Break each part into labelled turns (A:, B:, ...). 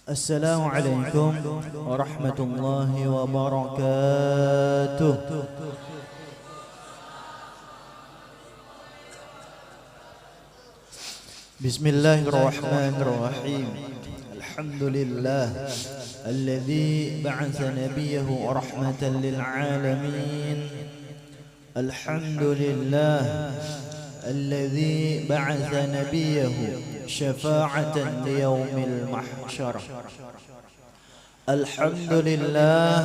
A: Assalamualaikum warahmatullahi wabarakatuh. Bismillahirrahmanirrahim. Alhamdulillah alladzi ba'atha nabiyahu rahmatan lil alamin. Alhamdulillah الذي بعث نبيه شفاعة ليوم المحشر. الحمد لله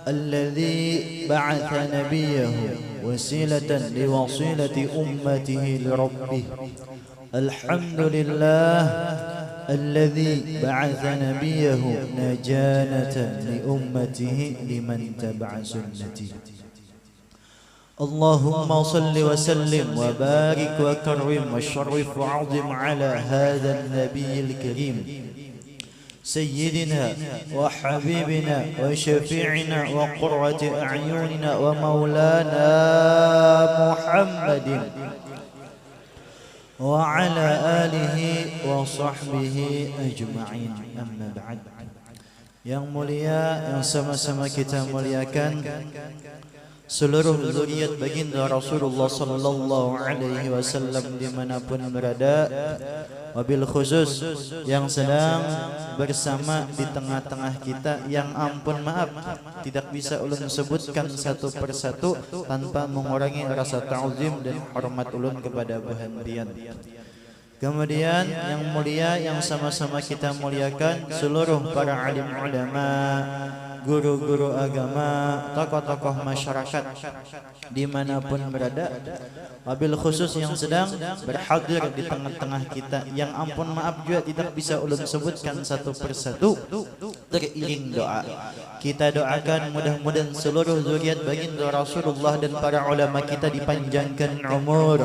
A: الذي بعث نبيه وسيلة لوصيلة أمته لربه. الحمد لله الذي بعث نبيه نجانة لأمته لمن تبع سنته. اللهم صل وسلم وبارك وكرم وشرف وعظم على هذا النبي الكريم سيدنا وحبيبنا وشفيعنا وقرة أعيننا ومولانا محمد وعلى آله وصحبه أجمعين. أما بعد. Yang mulia, yang sama-sama kita muliakan, seluruh zuriat baginda Rasulullah sallallahu alaihi wasallam dimanapun berada, wabil khusus yang sedang bersama di tengah-tengah kita, yang ampun maaf tidak bisa ulun sebutkan satu persatu tanpa mengurangi rasa ta'zim dan hormat ulun kepada bahandian. Kemudian yang mulia, yang sama-sama kita muliakan, seluruh para alim ulama, guru-guru agama, tokoh-tokoh masyarakat dimanapun berada, wabil khusus yang sedang berhadir di tengah-tengah kita, yang ampun maaf juga tidak bisa ulun sebutkan satu persatu, teriring doa. Kita doakan mudah-mudahan seluruh zuriat baginda Rasulullah dan para ulama kita dipanjangkan umur,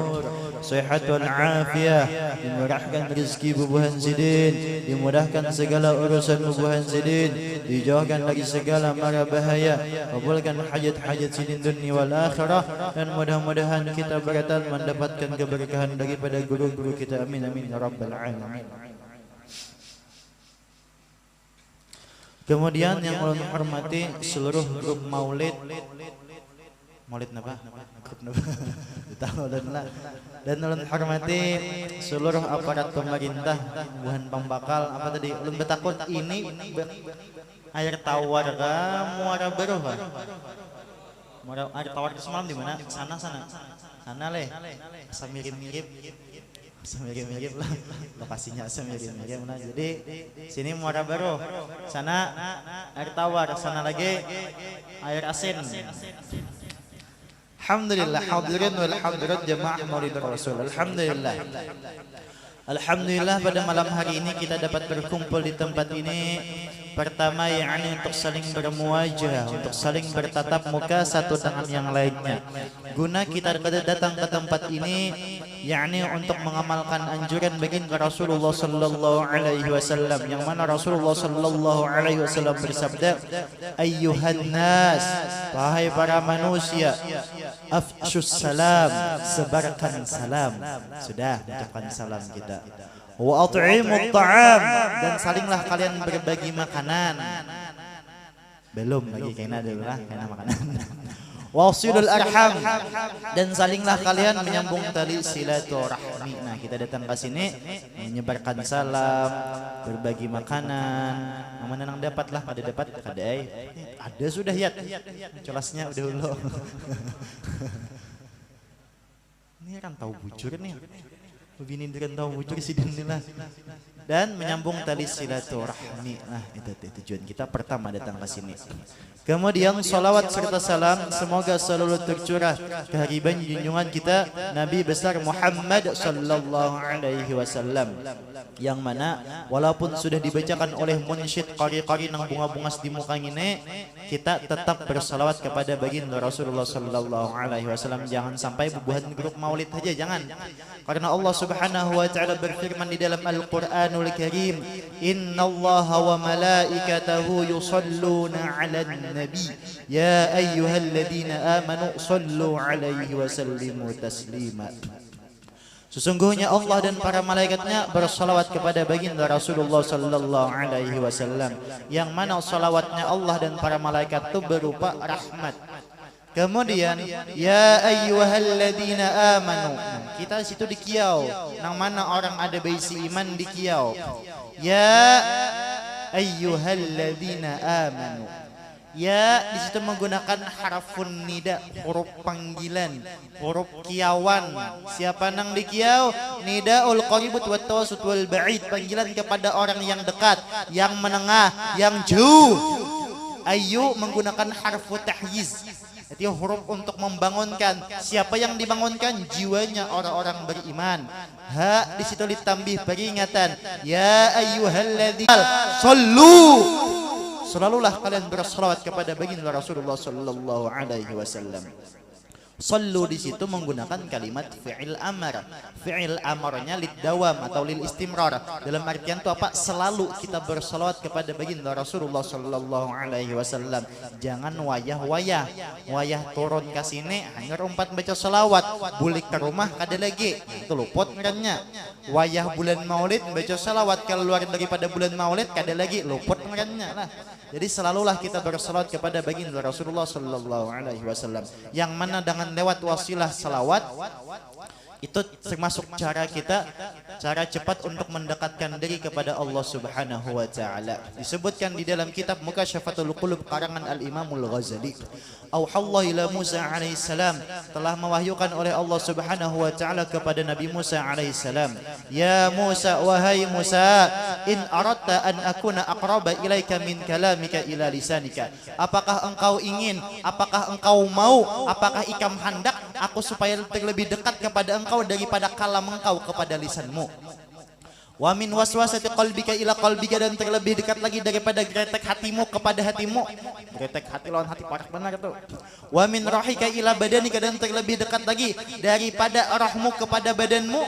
A: sehat wal afiah, dimurahkan rezeki bubuhan sidin, dimudahkan segala urusan bubuhan sidin, dijauhkan dari segala mara bahaya, kabulkan hajat-hajat sidin dunia wal akhirah, dan mudah-mudahan kita berkatan mendapatkan keberkahan daripada guru-guru kita. Amin amin ya rabbal alamin. Kemudian yang ulun hormati seluruh grup maulid napa? Grup napa? Dan ulun hormati seluruh aparat pemerintah, buhan pembakal apa tadi? Ulun betakun ini air tawar kah? Muara baru kah? Muara air tawar semalam di mana? Sana leh. Asa mirip-mirip lah lokasinya, asa mirip-mirip. Nah, jadi sini Muara Baru, sana air tawar, sana lagi air asin. Alhamdulillah hadirin wal hadirat jamaah maulid Rasul. Alhamdulillah pada malam hari ini kita dapat berkumpul di tempat ini. Pertama, yakni untuk saling bermuajah, untuk saling bertatap muka satu dengan yang lainnya. Guna kita datang ke tempat ini, yakni untuk mengamalkan anjuran baginda Rasulullah sallallahu alaihi wasallam, yang mana Rasulullah sallallahu alaihi wasallam bersabda, ayyuhan nas, wahai para manusia, afshus salam, sebarkan salam. Sudah, ucapkan salam kita. Wa at'imut ta'am, dan salinglah kalian berbagi makanan. Belum lagi kena dulu lah, kena makanan. Wasilul arham, dan salinglah kalian menyambung tali silaturahmi. Nah, kita datang ke sini menyebarkan salam, berbagi makanan. Mana nang dapatlah, pada dapat ada sudah ya. Jelasnya udah dulu. Ini kan tahu bujur nih. Bini dengan tahu bujur sidinilah. Dan menyambung tali silaturahmi. Nah, itu tujuan kita pertama datang ke sini. Kemudian salawat serta salam semoga selalu tercurah kehadiran junjungan kita Nabi besar Muhammad sallallahu alaihi wasallam, yang mana walaupun sudah dibacakan oleh munsyid qari-qari nang bunga-bungas di muka ini, kita tetap bersalawat kepada baginda Rasulullah sallallahu alaihi wasallam. Jangan sampai bubuhan grup maulid saja, jangan. Karena Allah Subhanahu wa taala berfirman di dalam Al-Qur'anul Karim, "Innallaha wa malaikatahu yusalluna 'alan nabi, ya ayyuhalladzina amanu sallu 'alaihi wa sallimu taslima." Sesungguhnya Allah dan para malaikatnya bersalawat kepada baginda Rasulullah sallallahu alaihi wasallam, yang mana salawatnya Allah dan para malaikat itu berupa rahmat. Kemudian ya ayyuhalladzina amanu, kita situ di kiau nang mana orang ada bisi iman di kiau. Ya ayyuhalladzina amanu, ya di situ menggunakan harfun nida, huruf panggilan, huruf kiawan. Siapa nang di kiau? Nidaul qaribut wa tawassut wal ba'id, panggilan kepada orang yang dekat, yang menengah, yang jauh. Ayu menggunakan harfu tahyiz, itu huruf untuk membangunkan. Siapa yang dibangunkan? Jiwanya orang-orang beriman. Ha di situ ditambih peringatan. Ya ayyuhalladzina sallu, selalulah kalian bersalawat kepada baginda Rasulullah sallallahu alaihi wasallam. Sallu di situ menggunakan kalimat fi'il amar. Fi'il amarnya lid dawam atau lil istimrar. Dalam artian itu apa? Selalu kita bersalawat kepada baginda Rasulullah sallallahu alaihi wasallam. Jangan wayah-wayah. Wayah turun ke sini hanya umpat baca salawat. Bulik ke rumah kada lagi. Itu luput ngarannya. Wayah bulan Maulid baca salawat, keluar daripada bulan Maulid kada lagi, luput ngarannya lah. Jadi selalulah kita bersalawat kepada baginda Rasulullah sallallahu alaihi wasallam, yang mana dengan lewat wasilah salawat itu termasuk cara kita, cara cepat untuk mendekatkan diri kepada Allah Subhanahu wa taala. Disebutkan di dalam kitab Mukasyafatul Qulub karangan Al-Imamul Ghazali, auhallahu ila Musa alaihi salam, telah mewahyukan oleh Allah Subhanahu wa taala kepada Nabi Musa alaihi salam, ya Musa, wahai Musa, in aradta an akuna aqraba ilaika min kalamika ila lisanika, apakah engkau ingin, apakah engkau mau, apakah ikam hendak aku supaya lebih dekat kepada engkau daripada kalam engkau kepada lisanmu. Wa min waswasati qalbika ila qalbika, dan terlebih dekat lagi daripada gretek hatimu kepada hatimu. Gretek hati lawan hati parah benar itu. Wa min rahika ila badanika, dan terlebih dekat lagi daripada rohmu kepada badanmu.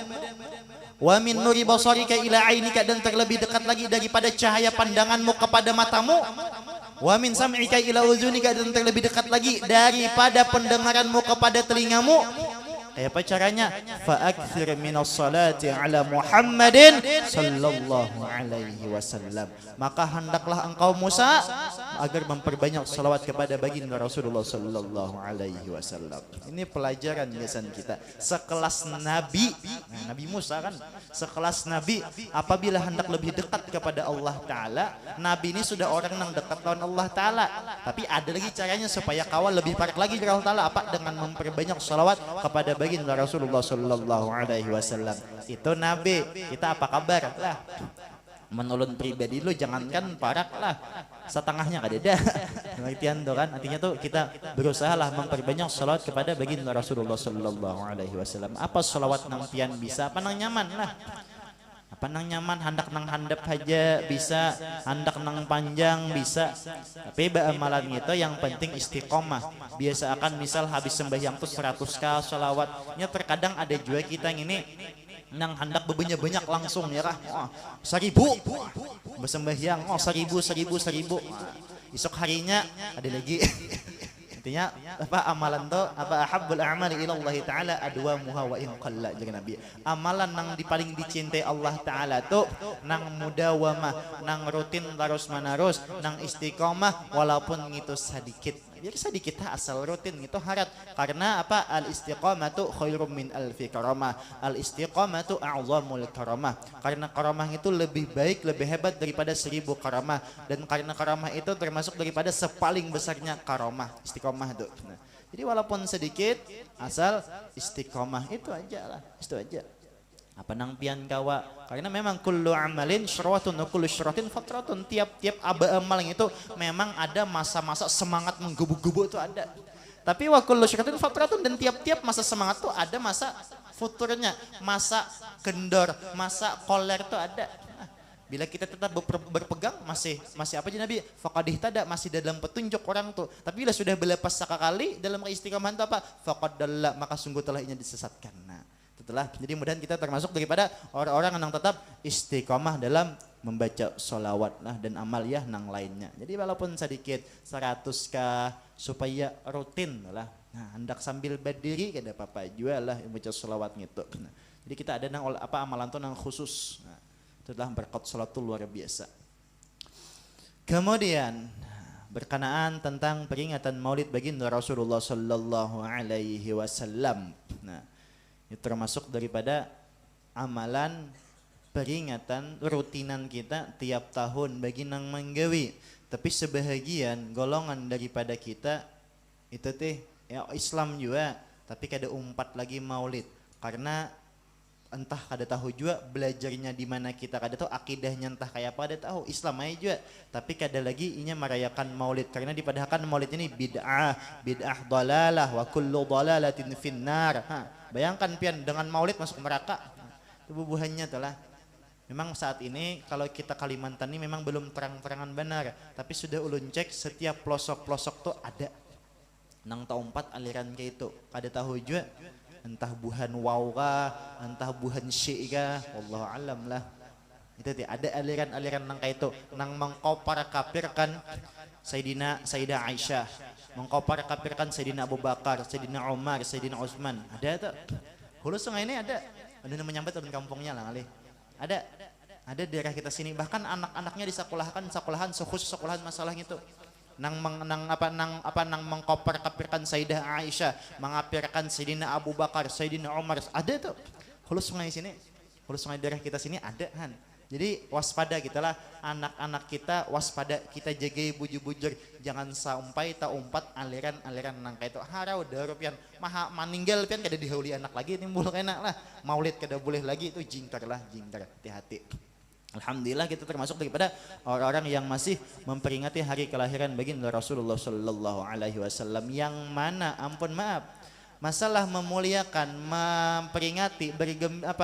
A: Wa min nuri basarika ila ainika, dan terlebih dekat lagi daripada cahaya pandanganmu kepada matamu. Wa min sam'ika ila uzunika, dan terlebih dekat lagi daripada pendengaranmu kepada telingamu. Apa caranya? Fa'akthir minas salati ala Muhammadin sallallahu alaihi wasallam. Maka hendaklah engkau Musa agar memperbanyak salawat kepada baginda Rasulullah sallallahu alaihi wasallam. Ini pelajaran biasan kita. Sekelas Nabi, nah, Nabi Musa kan sekelas Nabi, apabila hendak lebih dekat kepada Allah Ta'ala, Nabi ini sudah orang yang dekat dengan Allah Ta'ala. Tapi ada lagi caranya supaya kawal lebih parah lagi dari Allah Ta'ala. Apa? Dengan memperbanyak salawat kepada baginda Rasulullah sallallahu alaihi wasallam. Itu Nabi. Kita apa kabar lah? Menulun pribadi lu jangankan parak lah, setengahnya kada ada. Pengertian tuh kan, artinya tuh kita berusaha lah memperbanyak salawat kepada baginda Rasulullah sallallahu alaihi wasallam. Apa salawat nang pian bisa, apa nang nyaman lah. Apa nang nyaman, hendak nang handap aja bisa, hendak nang panjang bisa. Tapi amalan itu yang penting istiqomah. Biasa akan misal habis sembahyang tuh 100k salawatnya, terkadang ada juga kita yang ini nang hendak berbanyak-banyak langsung ya kah, 1000 bersembahyang, 1000 esok harinya ada lagi. Intinya apa amalan tuh, apa ahabbul a'mali ila Allah taala adwamuha wa in qalla, jangan Nabi. Amalan nang paling dicintai Allah taala tuh nang mudawamah, nang rutin terus menerus, nang istiqomah walaupun itu sedikit. Biar sedikit asal rutin itu harat. Karena apa? Al istiqamatu khairum min alfi karamah. Al istiqamatu a'zamul karamah. Karena karamah itu lebih baik, lebih hebat daripada 1000 karamah. Dan karena karamah itu termasuk daripada sepaling besarnya karamah. Istiqamah itu. Nah, jadi walaupun sedikit, asal istiqamah itu aja lah. Itu aja. Apa nang pian kawa, karena memang kullu amalin syarwatun wa kullu syaratin fatratun. Tiap-tiap amal itu memang ada masa-masa semangat menggebu-gebu itu ada. Tapi wa kullu syaratin fatratun, dan tiap-tiap masa semangat itu ada masa futurnya, masa kendor, masa koler itu ada. Bila kita tetap berpegang masih apa aja Nabi? Faqadih tada, masih dalam petunjuk orang tuh. Tapi bila sudah berlepas sekali dalam istiqamah itu apa? Faqadalla, maka sungguh telah ia disesatkan. Nah, jadi mudah kita termasuk daripada orang-orang yang tetap istiqomah dalam membaca sholawat lah dan amaliyah nang lainnya. Jadi walaupun sedikit 100k supaya rutin lah. Nah, hendak sambil berdiri kada apa-apa juga lah membaca sholawat gitu. Nah, Jadi kita ada nang apa amalan tuh nang khusus. Nah, itu adalah berkat salatul luar biasa. Kemudian berkenaan tentang peringatan Maulid baginda Rasulullah sallallahu alaihi wasallam. Nah, itu termasuk daripada amalan peringatan rutinan kita tiap tahun bagi nang manggawi. Tapi sebahagian golongan daripada kita itu teh ya Islam juga, tapi kada umpat lagi Maulid karena entah kada tahu juga belajarnya di mana kita kada tahu akidahnya entah kayak apa kada tahu Islam aja juga, tapi kada lagi inya merayakan Maulid karena dipadahkan Maulid ini bid'ah dalalah wa kullu dalalatin finnar. Bayangkan pian dengan Maulid masuk neraka. Itu bubuhannya telah. Memang saat ini kalau kita Kalimantan ini memang belum terang-terangan benar, tapi sudah ulun cek setiap pelosok-pelosok tuh ada nang taumpat aliran kayak itu. Kada tahu juga entah buhan wow kah, entah buhan syik kah, wallahu alam lah. Itu ada aliran-aliran nang kayak itu, nang mengkopar kafirkan Sayyidah Aisyah, mengkopar kafirkan Sayyidina Abu Bakar, Sayyidina Umar, Sayyidina Utsman. Ada tuh. Hulu sungai ini ada menyambat di kampungnya lah kali. Ada daerah kita sini, bahkan anak-anaknya sekolahan khusus sekolahan masalah itu. Nang mengkopar kafirkan Sayyidah Aisyah, mengapirkan Sayyidina Abu Bakar, Sayyidina Umar. Ada tuh. Hulu sungai sini, hulu sungai daerah kita sini ada han. Jadi waspada kita lah, anak-anak kita waspada, kita jagai bujur-bujur, jangan sampai tak umpat aliran-aliran nang kayak itu. Harau daru pian, maha maninggal pian kada dihauli anak lagi timbul enak lah. Maulid kada boleh lagi, itu jingkar lah, jingkar, hati-hati. Alhamdulillah kita termasuk daripada orang-orang yang masih memperingati hari kelahiran baginda Rasulullah sallallahu alaihi wasallam, yang mana ampun maaf masalah memuliakan, memperingati,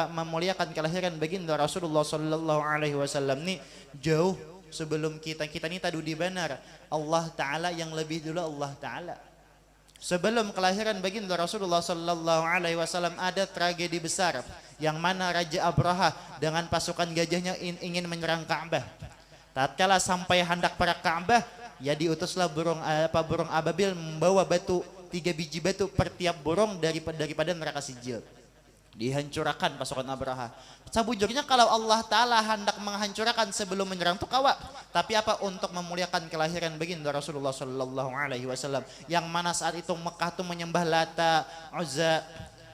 A: memuliakan kelahiran baginda Rasulullah sallallahu alaihi wasallam ni jauh sebelum kita ni tadu di benar. Allah taala yang lebih dulu, Allah taala. Sebelum kelahiran baginda Rasulullah sallallahu alaihi wasallam ada tragedi besar yang mana Raja Abraha dengan pasukan gajahnya ingin menyerang Ka'bah. Tatkala sampai hendak para Ka'bah, ya diutuslah burung ababil membawa 3 biji batu per tiap burung daripada neraka sijil. Dihancurkan pasukan Abraha. Sabujurnya kalau Allah Ta'ala hendak menghancurkan sebelum menyerang tuh kawa. Tapi apa? Untuk memuliakan kelahiran baginda Rasulullah sallallahu alaihi wasallam, yang mana saat itu Mekah tuh menyembah Lata, Uzza.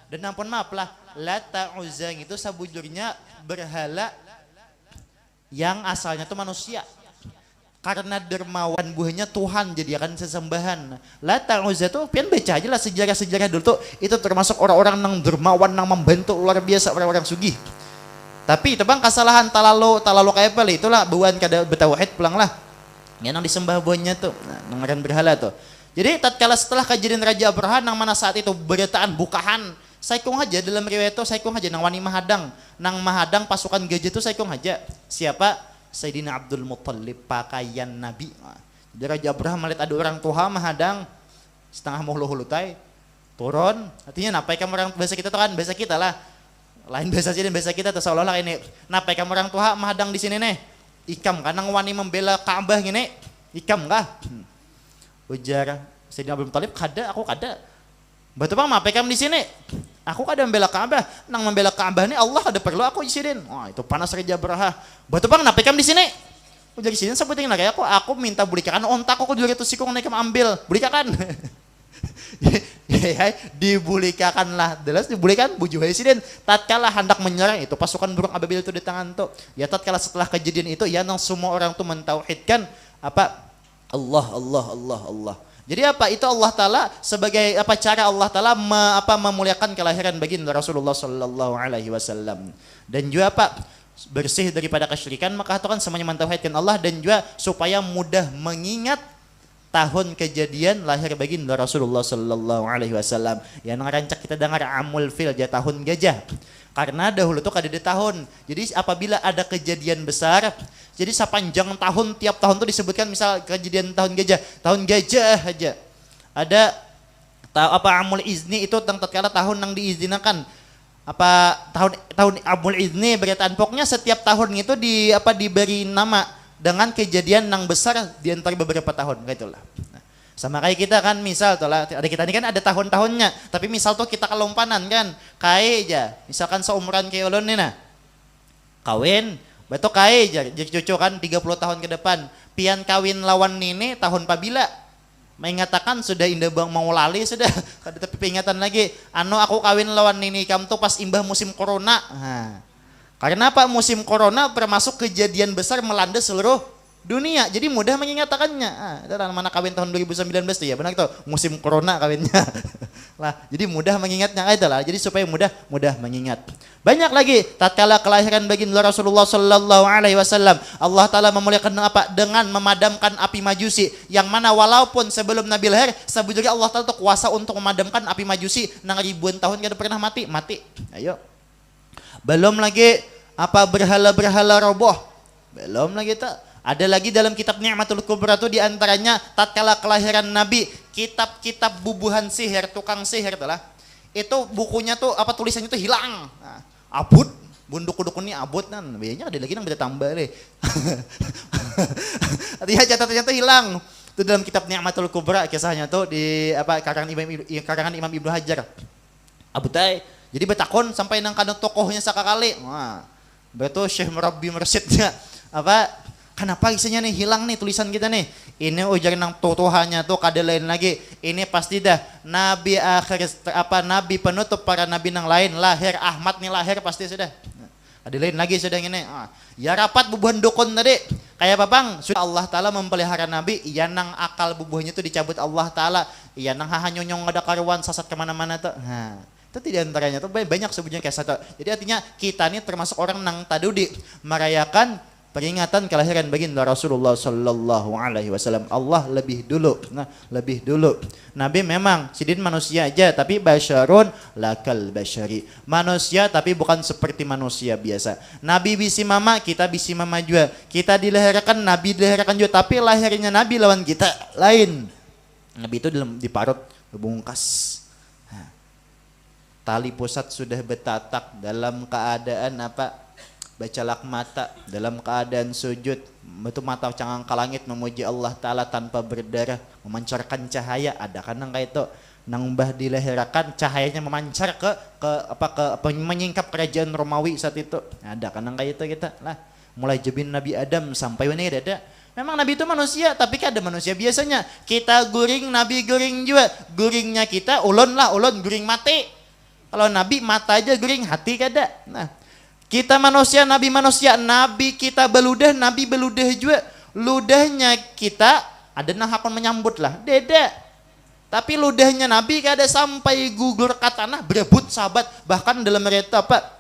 A: Dan ampun maaf lah, Lata, Uzza itu sabujurnya berhala yang asalnya tuh manusia. Karena dermawan buahnya Tuhan jadi akan sesembahan. Lata Uzza tuh pian baca aja lah sejarah-sejarah dulu tuh, itu termasuk orang-orang nang dermawan, nang membantu luar biasa orang-orang sugih. Tapi itu bang kesalahan talalu kayak apa itulah buan kada betawahid pulang lah. Ya nang disembah buahnya tuh, nang ngaran berhala tuh. Jadi tatkala setelah kejadian Raja Abraha nang mana saat itu beritaan bukahan, saikung aja dalam riwayat itu saikung aja nang wani mahadang, nang mahadang pasukan gajah itu saikung aja. Siapa? Sayyidina Abdul Muttalib, pakaian Nabi. Jadi Raja Abraha melihat ada orang tua mahadang setengah hulu tay turun. Artinya napai kamu orang bahasa kita tuh kan bahasa kita lah. Lain bahasa sini bahasa kita tuh seolah-olah ini. Napai kamu orang tua mahadang di sini nih. Ikam kan nang wani membela Ka'bah gini. Ikam kah? Ujar Sayyidina Abdul Muttalib, kada, aku kada. Batu bang napai kamu di sini? Aku kada membela Ka'bah, nang membela Ka'bah ini Allah ada perlu aku isidin. Wah itu panas Raja Abraha. Batu bang napikam di sini. Aku jadi sini sebutin lagi aku minta bulikakan ontak aku juga itu sikung naik ambil bulikakan. Dibulikakan lah, jelas dibulikan bujuh isidin. Tatkala hendak menyerang itu pasukan burung ababil itu di tangan tuh. Ya tatkala setelah kejadian itu ya nang semua orang tuh mentauhidkan apa Allah. Jadi apa itu Allah Ta'ala sebagai apa cara Allah Ta'ala memuliakan kelahiran baginda Rasulullah sallallahu alaihi wasallam, dan juga apa bersih daripada kesyirikan, maka itu kan semuanya mentauhidkan Allah, dan juga supaya mudah mengingat tahun kejadian lahir baginda Rasulullah sallallahu alaihi wasallam. Yang ngarancak kita dengar amul fil ya tahun gajah. Karena dahulu tuh kada ada tahun. Jadi apabila ada kejadian besar, jadi sepanjang tahun tiap tahun tuh disebutkan misal kejadian tahun gajah aja. Ada amul izni itu tatkala tahun yang diizinkan. Tahun amul izni beritaan pokoknya setiap tahun itu diberi nama dengan kejadian yang besar di antara beberapa tahun gitulah. Nah, Sama kayak kita kan misal tuh lah, ada kita ini kan ada tahun-tahunnya, tapi misal tuh kita kelompanan kan, kayak aja, misalkan seumuran kayak ulun nih nah, kawin, betul kayak aja, jadi cucu kan 30 tahun ke depan, pian kawin lawan nini tahun pabila, mengatakan sudah indah bang mau lali sudah, tapi peringatan lagi, aku kawin lawan nini kamu tuh pas imbah musim corona, nah, karena apa musim corona termasuk kejadian besar melanda seluruh dunia, jadi mudah mengingatkannya. Itu mana kawin tahun 2019 tuh ya, benar tuh musim corona kawinnya. Lah, jadi mudah mengingatnya itu lah. Jadi supaya mudah mengingat. Banyak lagi tatkala kelahiran baginda Rasulullah sallallahu alaihi wasallam, Allah taala memuliakan apa? Dengan memadamkan api Majusi, yang mana walaupun sebelum Nabi lahir, sebetulnya Allah taala tuh kuasa untuk memadamkan api Majusi nang ribuan tahun kada pernah mati. Ayo. Belum lagi apa berhala-berhala roboh. Belum lagi tak. Ada lagi dalam kitab Ni'matul Kubra itu diantaranya tatkala kelahiran Nabi, kitab-kitab bubuhan sihir, tukang sihir itulah. Itu bukunya tuh apa tulisannya tuh hilang. Nah, abut, bunduk-dukun ini abut kan. Biasanya ada lagi yang bisa tambah deh. Artinya catatannya tuh hilang. Itu dalam kitab Ni'matul Kubra kisahnya tuh di apa karangan Imam Ibnu Hajar. Abutai. Jadi betakon sampai nang kadang tokohnya sakakali. Wah. Betul Syekh Murabbi Mursyidnya apa kenapa isinya nih hilang nih tulisan kita nih? Ini ujar nang tutuhannya tuh kada lain lagi. Ini pasti dah nabi akhir apa nabi penutup para nabi nang lain lahir Ahmad nih lahir pasti sudah. Ada lain lagi sudah ini. Ya rapat bubuhan dukun tadi. Kayak apa bang? Sudah Allah Taala memelihara nabi. Iya nang akal bubuhnya tuh dicabut Allah Taala. Iya nang hahanyonyong ada karuan sasat kemana-mana tuh. Nah, itu tidak antaranya tuh banyak sebutnya kayak satu. Jadi artinya kita ini termasuk orang nang tadudi merayakan peringatan kelahiran baginda Rasulullah sallallahu alaihi wasallam. Allah lebih dulu. Nah, lebih dulu. Nabi memang sidin manusia aja tapi basyarun lakal basyari. Manusia tapi bukan seperti manusia biasa. Nabi bisi mama, kita bisi mama juga. Kita dilahirkan, Nabi dilahirkan juga, tapi lahirnya Nabi lawan kita lain. Nabi itu diparut, dibungkas. Tali pusat sudah betatak dalam keadaan apa? Bacalak mata dalam keadaan sujud, betul mata cangang ke langit memuji Allah Ta'ala tanpa berdarah, memancarkan cahaya. Ada kan nang kayak itu nang mbah dilahirkan cahayanya memancar ke menyingkap kerajaan Romawi saat itu. Ada kan nang kayak itu kita lah, mulai jebin Nabi Adam sampai ini ada. Memang Nabi itu manusia, tapi kan ada manusia biasanya. Kita guring, Nabi guring juga. Guringnya kita ulun guring mati. Kalau Nabi mata aja guring, hati kada. Nah, kita manusia, Nabi kita beludah, Nabi beludah juga. Ludahnya kita ada nang hakon menyambut lah, deda. Tapi ludahnya Nabi kada sampai gugur ke tanah, berebut sahabat. Bahkan dalam cerita apa?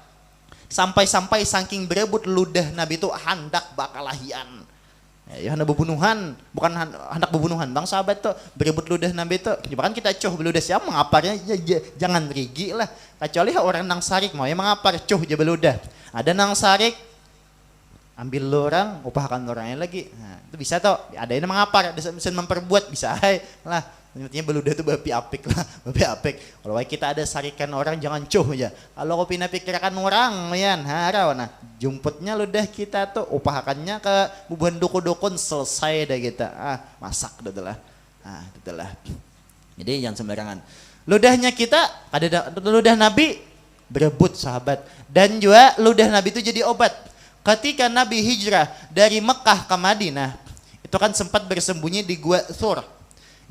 A: Sampai saking berebut ludah Nabi itu hendak bakalahian. Ya hendak pembunuhan, bukan hendak pembunuhan bang sahabat tuh berebut ludah Nabi itu. Bahkan kita cuh beludah siapa mengaparnya jangan rigi lah. Kecuali orang nang sarik mau ya mengapar cuh aja beludah. Ada nang sarik ambil orang upahkan orangnya lagi. Nah, itu bisa tuh. Ada yang mengapar, ada mesin memperbuat bisa lah. Artinya beludah itu babi apik lah, babi apik. Kalau kita ada sarikan orang jangan cuh aja. Kalau kopi pikirkan orang yan harau nah jumputnya ludah kita tuh upahakannya ke bubuhan dukun-dukun selesai dah kita. Masak dah lah. Itulah. Jadi jangan sembarangan. Ludahnya kita ada ludah Nabi berebut sahabat, dan juga ludah Nabi itu jadi obat. Ketika Nabi hijrah dari Mekah ke Madinah, itu kan sempat bersembunyi di Gua Thur,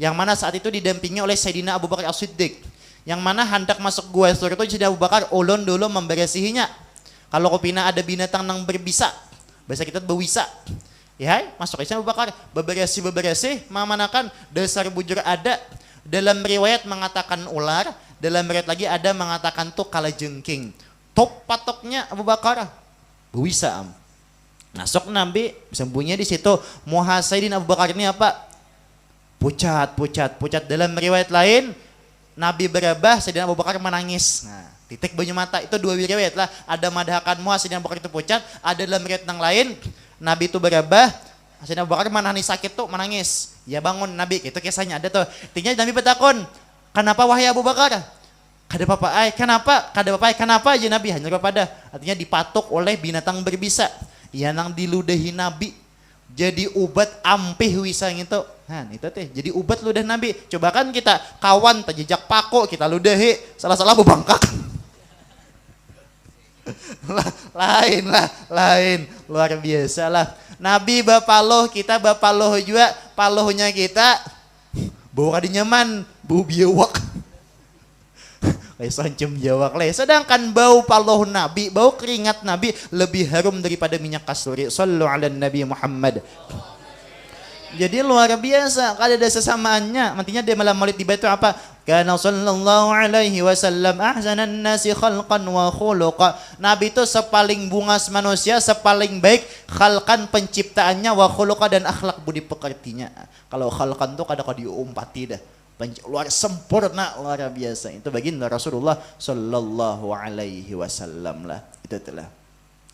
A: yang mana saat itu didampingi oleh Sayyidina Abu Bakar As-Siddiq, yang mana hendak masuk Gua Thur itu Sayyidina Abu Bakar ulun dulu memberesihinya. Kalau kopina ada binatang nang berbisa, bahasa kita bewisa, ya masuk Abu Bakar beberesi mamanakan dasar bujur ada. Dalam riwayat mengatakan ular, dalam riwayat lagi ada mengatakan tuh kalajengking. Top patoknya Abu Bakar bewisa. Masuk Nabi sembunyi di situ. Muhasaidin Abu Bakar ini apa? Pucat. Dalam riwayat lain Nabi berabah, Sayyidina Abu Bakar menangis. Nah, titik banyu mata itu dua riwayat lah. Ada madhakan Sayyidina Abu Bakar itu pucat, ada dalam riwayat yang lain Nabi itu berabah, Sayyidina Abu Bakar menangis sakit tuh menangis. Ya bangun Nabi, itu kisahnya ada tuh. Artinya Nabi bertakon, kenapa wahai Abu Bakar? Kenapa aja Nabi hanya kepada. Artinya dipatok oleh binatang berbisa. Ya nang diludahi Nabi. Jadi obat ampih wisang itu. Han itu teh jadi ubat ludah Nabi. Coba kan kita kawan terjejak pako kita ludahi salah-salah bebangkak. lain luar biasa lah. Nabi bapaloh kita bapaloh juga palohnya kita bau kadi nyaman bau biawak. Sancem jawak le. Sedangkan bau paloh Nabi, bau keringat Nabi lebih harum daripada minyak kasturi. Sallu ala Nabi Muhammad. Jadi luar biasa, kalau ada sesamaannya. Nantinya dia malam maulid tiba itu apa? Kana sallallahu alaihi wasallam ahsanan nasi khalqan wa khuluqa. Nabi itu sepaling bungas manusia, sepaling baik khalqan penciptaannya wa khuluqa dan akhlak budi pekertinya. Kalau khalqan tuh kadang-kadang diumpati dah. Luar sempurna, luar biasa. Itu baginda Rasulullah sallallahu alaihi wasallam lah. Itu telah.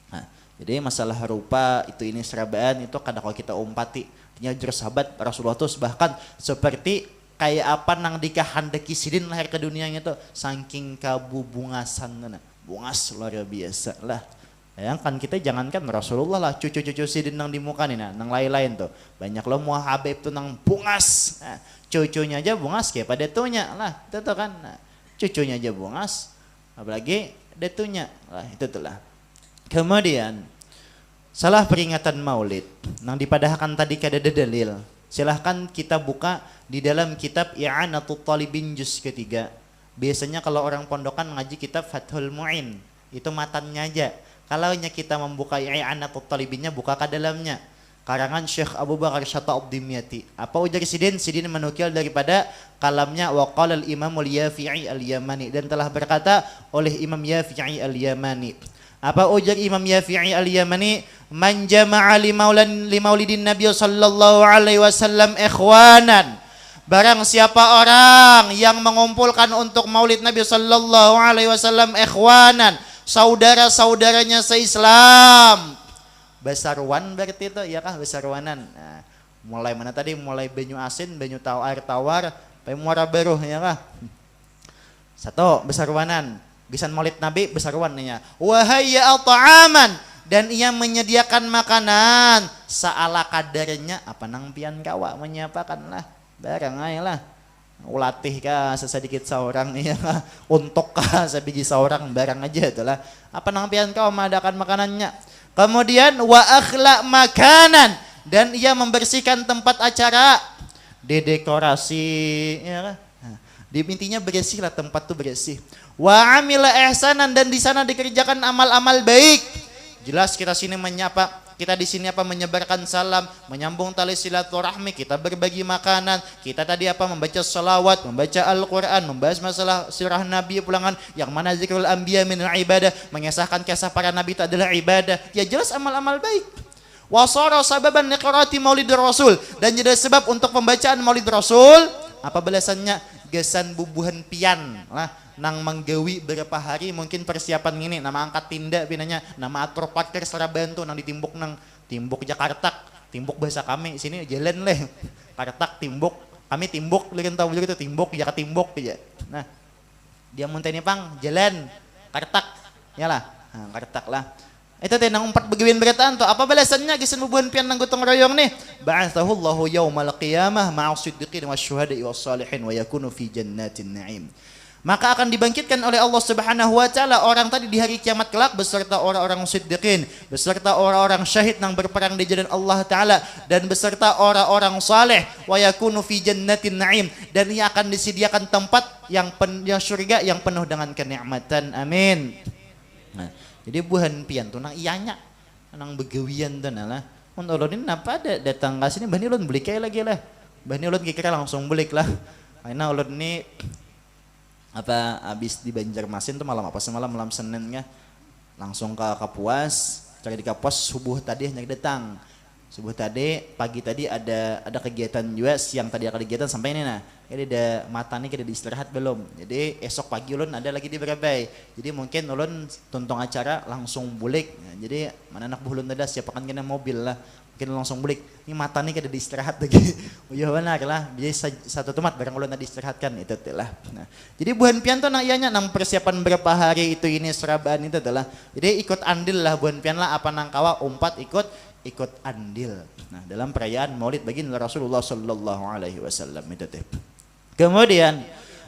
A: Nah, jadi masalah rupa itu ini serabaan itu kadang kalau kita umpati. Artinya sahabat Rasulullah itu bahkan seperti kayak apa nang dikahandaki sidin lahir ke dunia itu saking kabubungasan bungas luar biasa lah. Bayangkan kita jangankan Rasulullah lah cucu-cucu sidin nang di muka nih nang lain-lain tuh banyak lo mau Habib tuh nang bungas. Nah, cucunya aja bungas kayak pada tunya lah itu tuh kan. Nah, cucunya aja bungas apalagi detunya lah itu tuh lah. Kemudian salah peringatan maulid nang dipadahkan tadi kada ada dalil. Silahkan kita buka di dalam kitab I'anatul Talibin juz ketiga. Biasanya kalau orang pondokan ngaji kitab Fathul Mu'in itu matannya aja. Kalau kita membuka I'anatul Talibinnya buka ke dalamnya. Karangan Syekh Abu Bakar Syata'ud Dimyati. Apa ujar Sidin? Sidin menukil daripada kalamnya wa qala al-Imamul Yafi'i al-Yamani dan telah berkata oleh Imam Yafi'i al-Yamani. Apa ujar Imam Yafi'i al-Yamani? Man jama'a li maulidin Nabi sallallahu alaihi wasallam ikhwanan. Barang siapa orang yang mengumpulkan untuk maulid Nabi sallallahu alaihi wasallam ikhwanan, saudara-saudaranya se-Islam. Basarwan berarti itu ya kah basarwanan. Nah, mulai mana tadi? Mulai banyu asin, banyu air tawar, sampai muara baru ya kah? Satu basarwanan. Gisan maulid Nabi basarwannya. Wahaya ta'aman dan ia menyediakan makanan seala kadarnya apa nang pian kawa menyiapakan lah barang aja lah. Ulatih kah sesedikit seorang ya untuk kah sebiji seorang barang aja itulah apa nang pian kawa mengadakan makanannya. Kemudian wa akhlaq makanan dan ia membersihkan tempat acara, didekorasi ya. Nah, intinya bersih lah tempat tuh bersih. Wa amila ihsanan dan di sana dikerjakan amal-amal baik. Jelas kita sini kita di sini menyebarkan salam, menyambung tali silaturahmi, kita berbagi makanan, kita tadi membaca salawat, membaca Al-Quran, membahas masalah sirah Nabi pulangan, yang mana zikrul anbiya minal ibadah, mengesahkan kisah para Nabi itu adalah ibadah. Ya jelas amal-amal baik. Wasara sababan liqirati maulid Rasul dan jadi sebab untuk pembacaan maulid Rasul. Apa balasannya? Gesan bubuhan pian lah. Nang menggawi berapa hari mungkin persiapan ini nama angkat tindak binanya nama atur parkir secara bantu nang ditimbuk nang timbuk Jakarta timbuk bahasa kami sini jalan leh Kartak timbuk kami timbuk lihat tahu gitu timbuk ya ketimbuk aja. Nah dia muntah ini pang jalan Kartak ya lah nah, Kartak lah itu teh nang empat begawian berataan tuh apa balasannya gisan bubuhan pian nang gotong royong nih ba'atsahu Allahu yaumal qiyamah ma'as siddiqin wasyuhada'i wassalihin wa yakunu fi jannatin na'im. Maka akan dibangkitkan oleh Allah Subhanahu wa taala orang tadi di hari kiamat kelak beserta orang-orang siddiqin, beserta orang-orang syahid yang berperang di jalan Allah taala dan beserta orang-orang saleh wa yakunu fi jannatin na'im dan ia akan disediakan tempat yang surga yang penuh dengan kenikmatan. Amin. Nah, jadi buhan pian tuh nang iyanya nang begawian tuh lah. Mun ulun napa ada datang ke sini bani ulun beli kayak lagi lah. Bani ulun kira langsung beli lah. Karena ulun ini habis di Banjarmasin tuh malam apa semalam malam Senin langsung ke Kapuas cari di Kapuas subuh tadi hanya datang subuh tadi pagi tadi ada kegiatan juga siang tadi ada kegiatan sampai ini nah jadi ada mata nih kita diistirahat belum jadi esok pagi ulun ada lagi di Berabai jadi mungkin ulun tonton acara langsung bulik nah, jadi mana anak buh ulun ada siapakan kena mobil lah mungkin langsung bulik ini mata nih kita diistirahat lagi oh iya benar lah biasa satu tempat barang ulun tadi istirahatkan itu lah nah jadi buhan pian tuh ianya nang persiapan berapa hari itu ini serabaan itu adalah jadi ikut andil lah buhan pian lah apa nang kawa umpat ikut ikut andil. Nah, dalam perayaan Maulid baginda Rasulullah sallallahu alaihi wasallam itu teh. Kemudian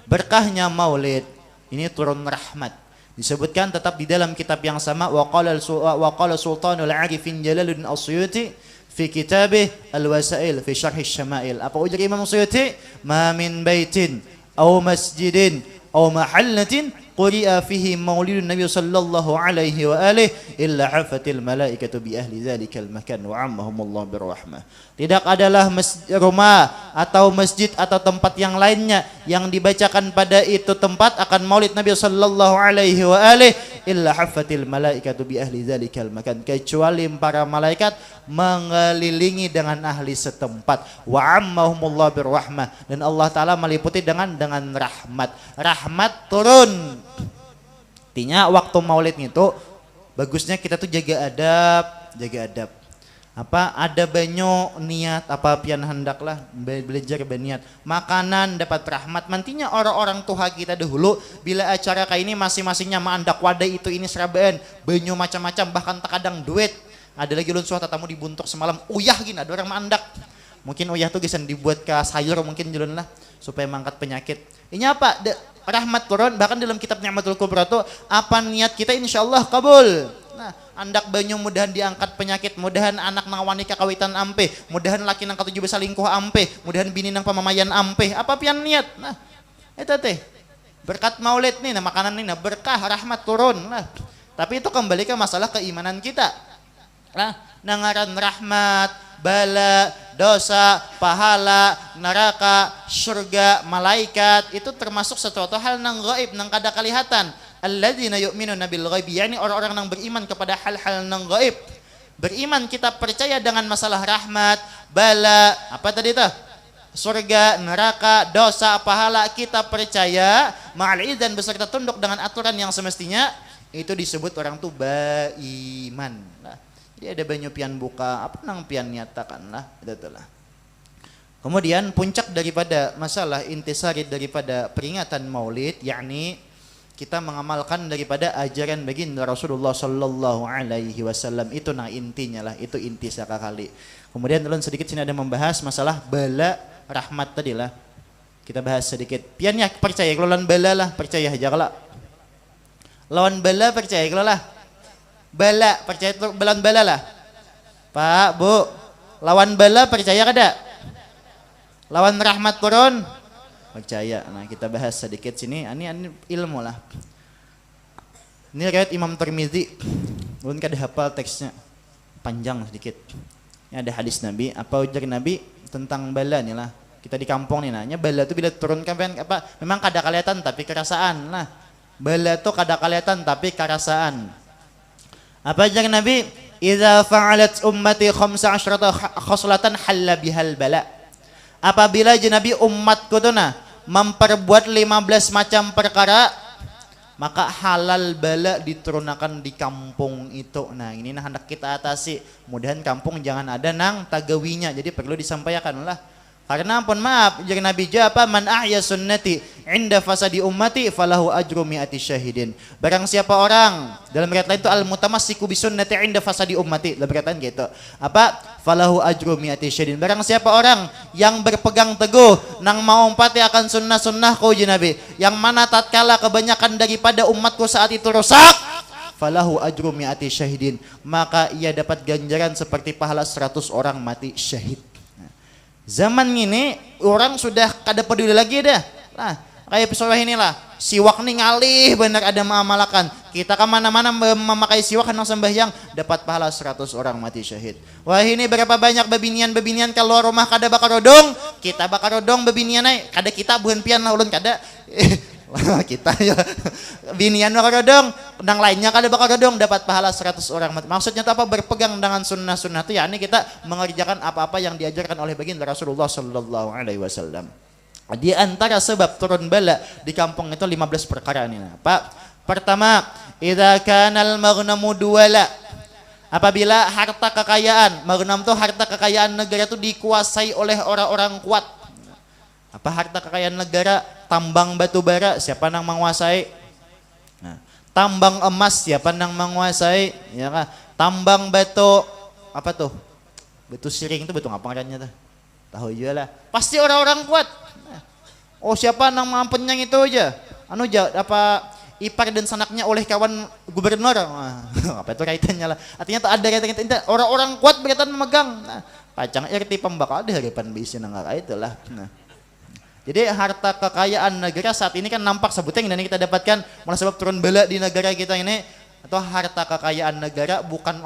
A: berkahnya Maulid ini turun rahmat. Disebutkan tetap di dalam kitab yang sama wa qala Sultanul Arifin Jalaluddin As-Suyuti fi kitabih Al-Wasail fi Syarh Syama'il. Apa ujar Imam Suyuti? Ma min baitin aw masjidin aw mahallatin quri'a fihi maulidun Nabi sallallahu alaihi wa alihi illa hafatil malaikatu bi ahli dzalikal makan wa ammahumullah birrahmah. Tidak adalah rumah atau masjid atau tempat yang lainnya yang dibacakan pada itu tempat akan maulid Nabi sallallahu alaihi wa alihi illa hafatil malaikatu bi ahli dzalikal makan, kecuali para malaikat mengelilingi dengan ahli setempat, wa ammahumullah birrahmah, dan Allah taala meliputi dengan rahmat. Rahmat turun. Artinya waktu maulid itu bagusnya kita tuh jaga adab. Apa ada banyak niat apa pian hendaklah belajar berniat. Makanan dapat rahmat. Mantinya orang-orang tua kita dahulu bila acara kayak ini masing-masingnya mandak wadah itu ini serabaan, banyak macam-macam, bahkan terkadang duit. Ada lagi ulun suatu tamu dibuntuk semalam uyah gini ada orang mandak. Mungkin uyah tuh bisa dibuat ke sayur mungkin julun lah supaya mangkat penyakit. Ini apa? Rahmat turun, bahkan dalam kitab Ni'matul Kubra itu apa niat kita insyaallah kabul. Nah, andak banyu mudahan diangkat penyakit, mudahan anak nang wanita kawitan ampe, mudahan laki nang katujuh selingkuh ampe, mudahan bini nang pamamayan ampe. Apa pian niat? Nah, eta teh berkat maulid nih, nah makanan nih, nah berkah rahmat turun lah. Tapi itu kembali ke masalah keimanan kita. Nah, nangaran rahmat, bala, dosa, pahala, neraka, surga, malaikat itu termasuk sesuatu hal nang gaib, nang kada kelihatan. Alladzina yu'minuna bil ghaib, yakni orang-orang yang beriman kepada hal-hal nang gaib. Beriman kita percaya dengan masalah rahmat, bala, apa tadi itu? Surga, neraka, dosa, pahala, kita percaya ma'al idzan beserta tunduk dengan aturan yang semestinya, itu disebut orang tuh beriman. Nah, jadi ada banyak pian buka, apa nang pian nyatakan lah, itulah. Kemudian puncak daripada masalah intisari daripada peringatan Maulid, yakni kita mengamalkan daripada ajaran baginda Rasulullah sallallahu alaihi wasallam. Itu nah intinya lah, itu inti sekali. Kemudian ulun sedikit sini ada membahas masalah bala rahmat tadi lah. Kita bahas sedikit. Piannya percaya kalau lawan bala lah, percaya aja kalau. Lawan bala percaya kalau lah. Bala percaya lawan bala lah. Pak, Bu, lawan bala percaya kada? Lawan rahmat turun percaya. Nah, kita bahas sedikit sini. Ini ilmu lah. Ini riwayat Imam Tirmizi. Ulun kada hafal teksnya. Panjang sedikit. Ini ada hadis Nabi, apa ujar Nabi tentang bala nih lah. Kita di kampung nih nanya bala itu bila turun kan apa? Memang kada kelihatan tapi kerasaan lah. Bala itu kada kelihatan tapi kerasaan. Apa ujar Nabi? Idza fa'alat ummati 15 khoslatan halla bihal bala. Apabila Nabi umatku tuh nah memperbuat 15 macam perkara, maka halal bala diturunkan di kampung itu. Nah, ini nah hendak kita atasi. Mudahan kampung jangan ada nang tagawinya. Jadi perlu disampaikan lah. Karena ampun maaf, jadi Nabi jawab, man ahya sunnati inda fasadi ummati falahu ajru mi'ati syahidin. Barang siapa orang, dalam riwayat lain itu al-mutamassiku bi sunnati inda fasadi ummati. Dalam riwayat lain gitu. Apa? Falahu ajru mi'ati syahidin. Barang siapa orang yang berpegang teguh nang mau umpati akan sunnah-sunnahku Nabi, yang mana tatkala kebanyakan daripada umatku saat itu rusak, falahu ajru mi'ati syahidin, maka ia dapat ganjaran seperti pahala 100 orang mati syahid. Zaman ini orang sudah kada peduli lagi dah. Nah, kayak episode inilah, siwak nih ngalih benar ada mengamalkan. Kita kemana-mana memakai siwak hendak sembahyang dapat pahala 100 orang mati syahid. Wah, ini berapa banyak bebinian keluar rumah kada bakar odong, kita bakar odong bebinian ay, kada kita bukan pian lah ulun kada. Kita ya binian bakar odong, nang lainnya kada bakar odong dapat pahala 100 orang mati. Maksudnya apa? Berpegang dengan sunnah-sunnah itu, yakni kita mengerjakan apa-apa yang diajarkan oleh baginda Rasulullah sallallahu alaihi wasallam. Di antara sebab turun bala di kampung itu 15 perkara ini. Pak, pertama, idza kana al-maghnamu duwala. Apabila harta kekayaan, maghnam itu harta kekayaan negara itu dikuasai oleh orang-orang kuat. Apa harta kekayaan negara? Tambang batu bara, siapa nang menguasai? Nah, tambang emas, siapa nang menguasai? Ya kan? Tambang batu apa tuh? Betul Siring itu betul apa ngarannya tuh? Tahu juga lah. Pasti orang-orang kuat. Oh siapa nang mampennya itu aja. Anu aja apa ipar dan sanaknya oleh kawan gubernur. Apa itu kaitannya lah. Artinya tak ada kaitannya. Orang-orang kuat berkaitan memegang. Nah, pacang RT pembakal di harapan bisa nangka itulah. Nah. Jadi harta kekayaan negara saat ini kan nampak sebutnya yang kita dapatkan malah sebab turun bala di negara kita ini atau harta kekayaan negara bukan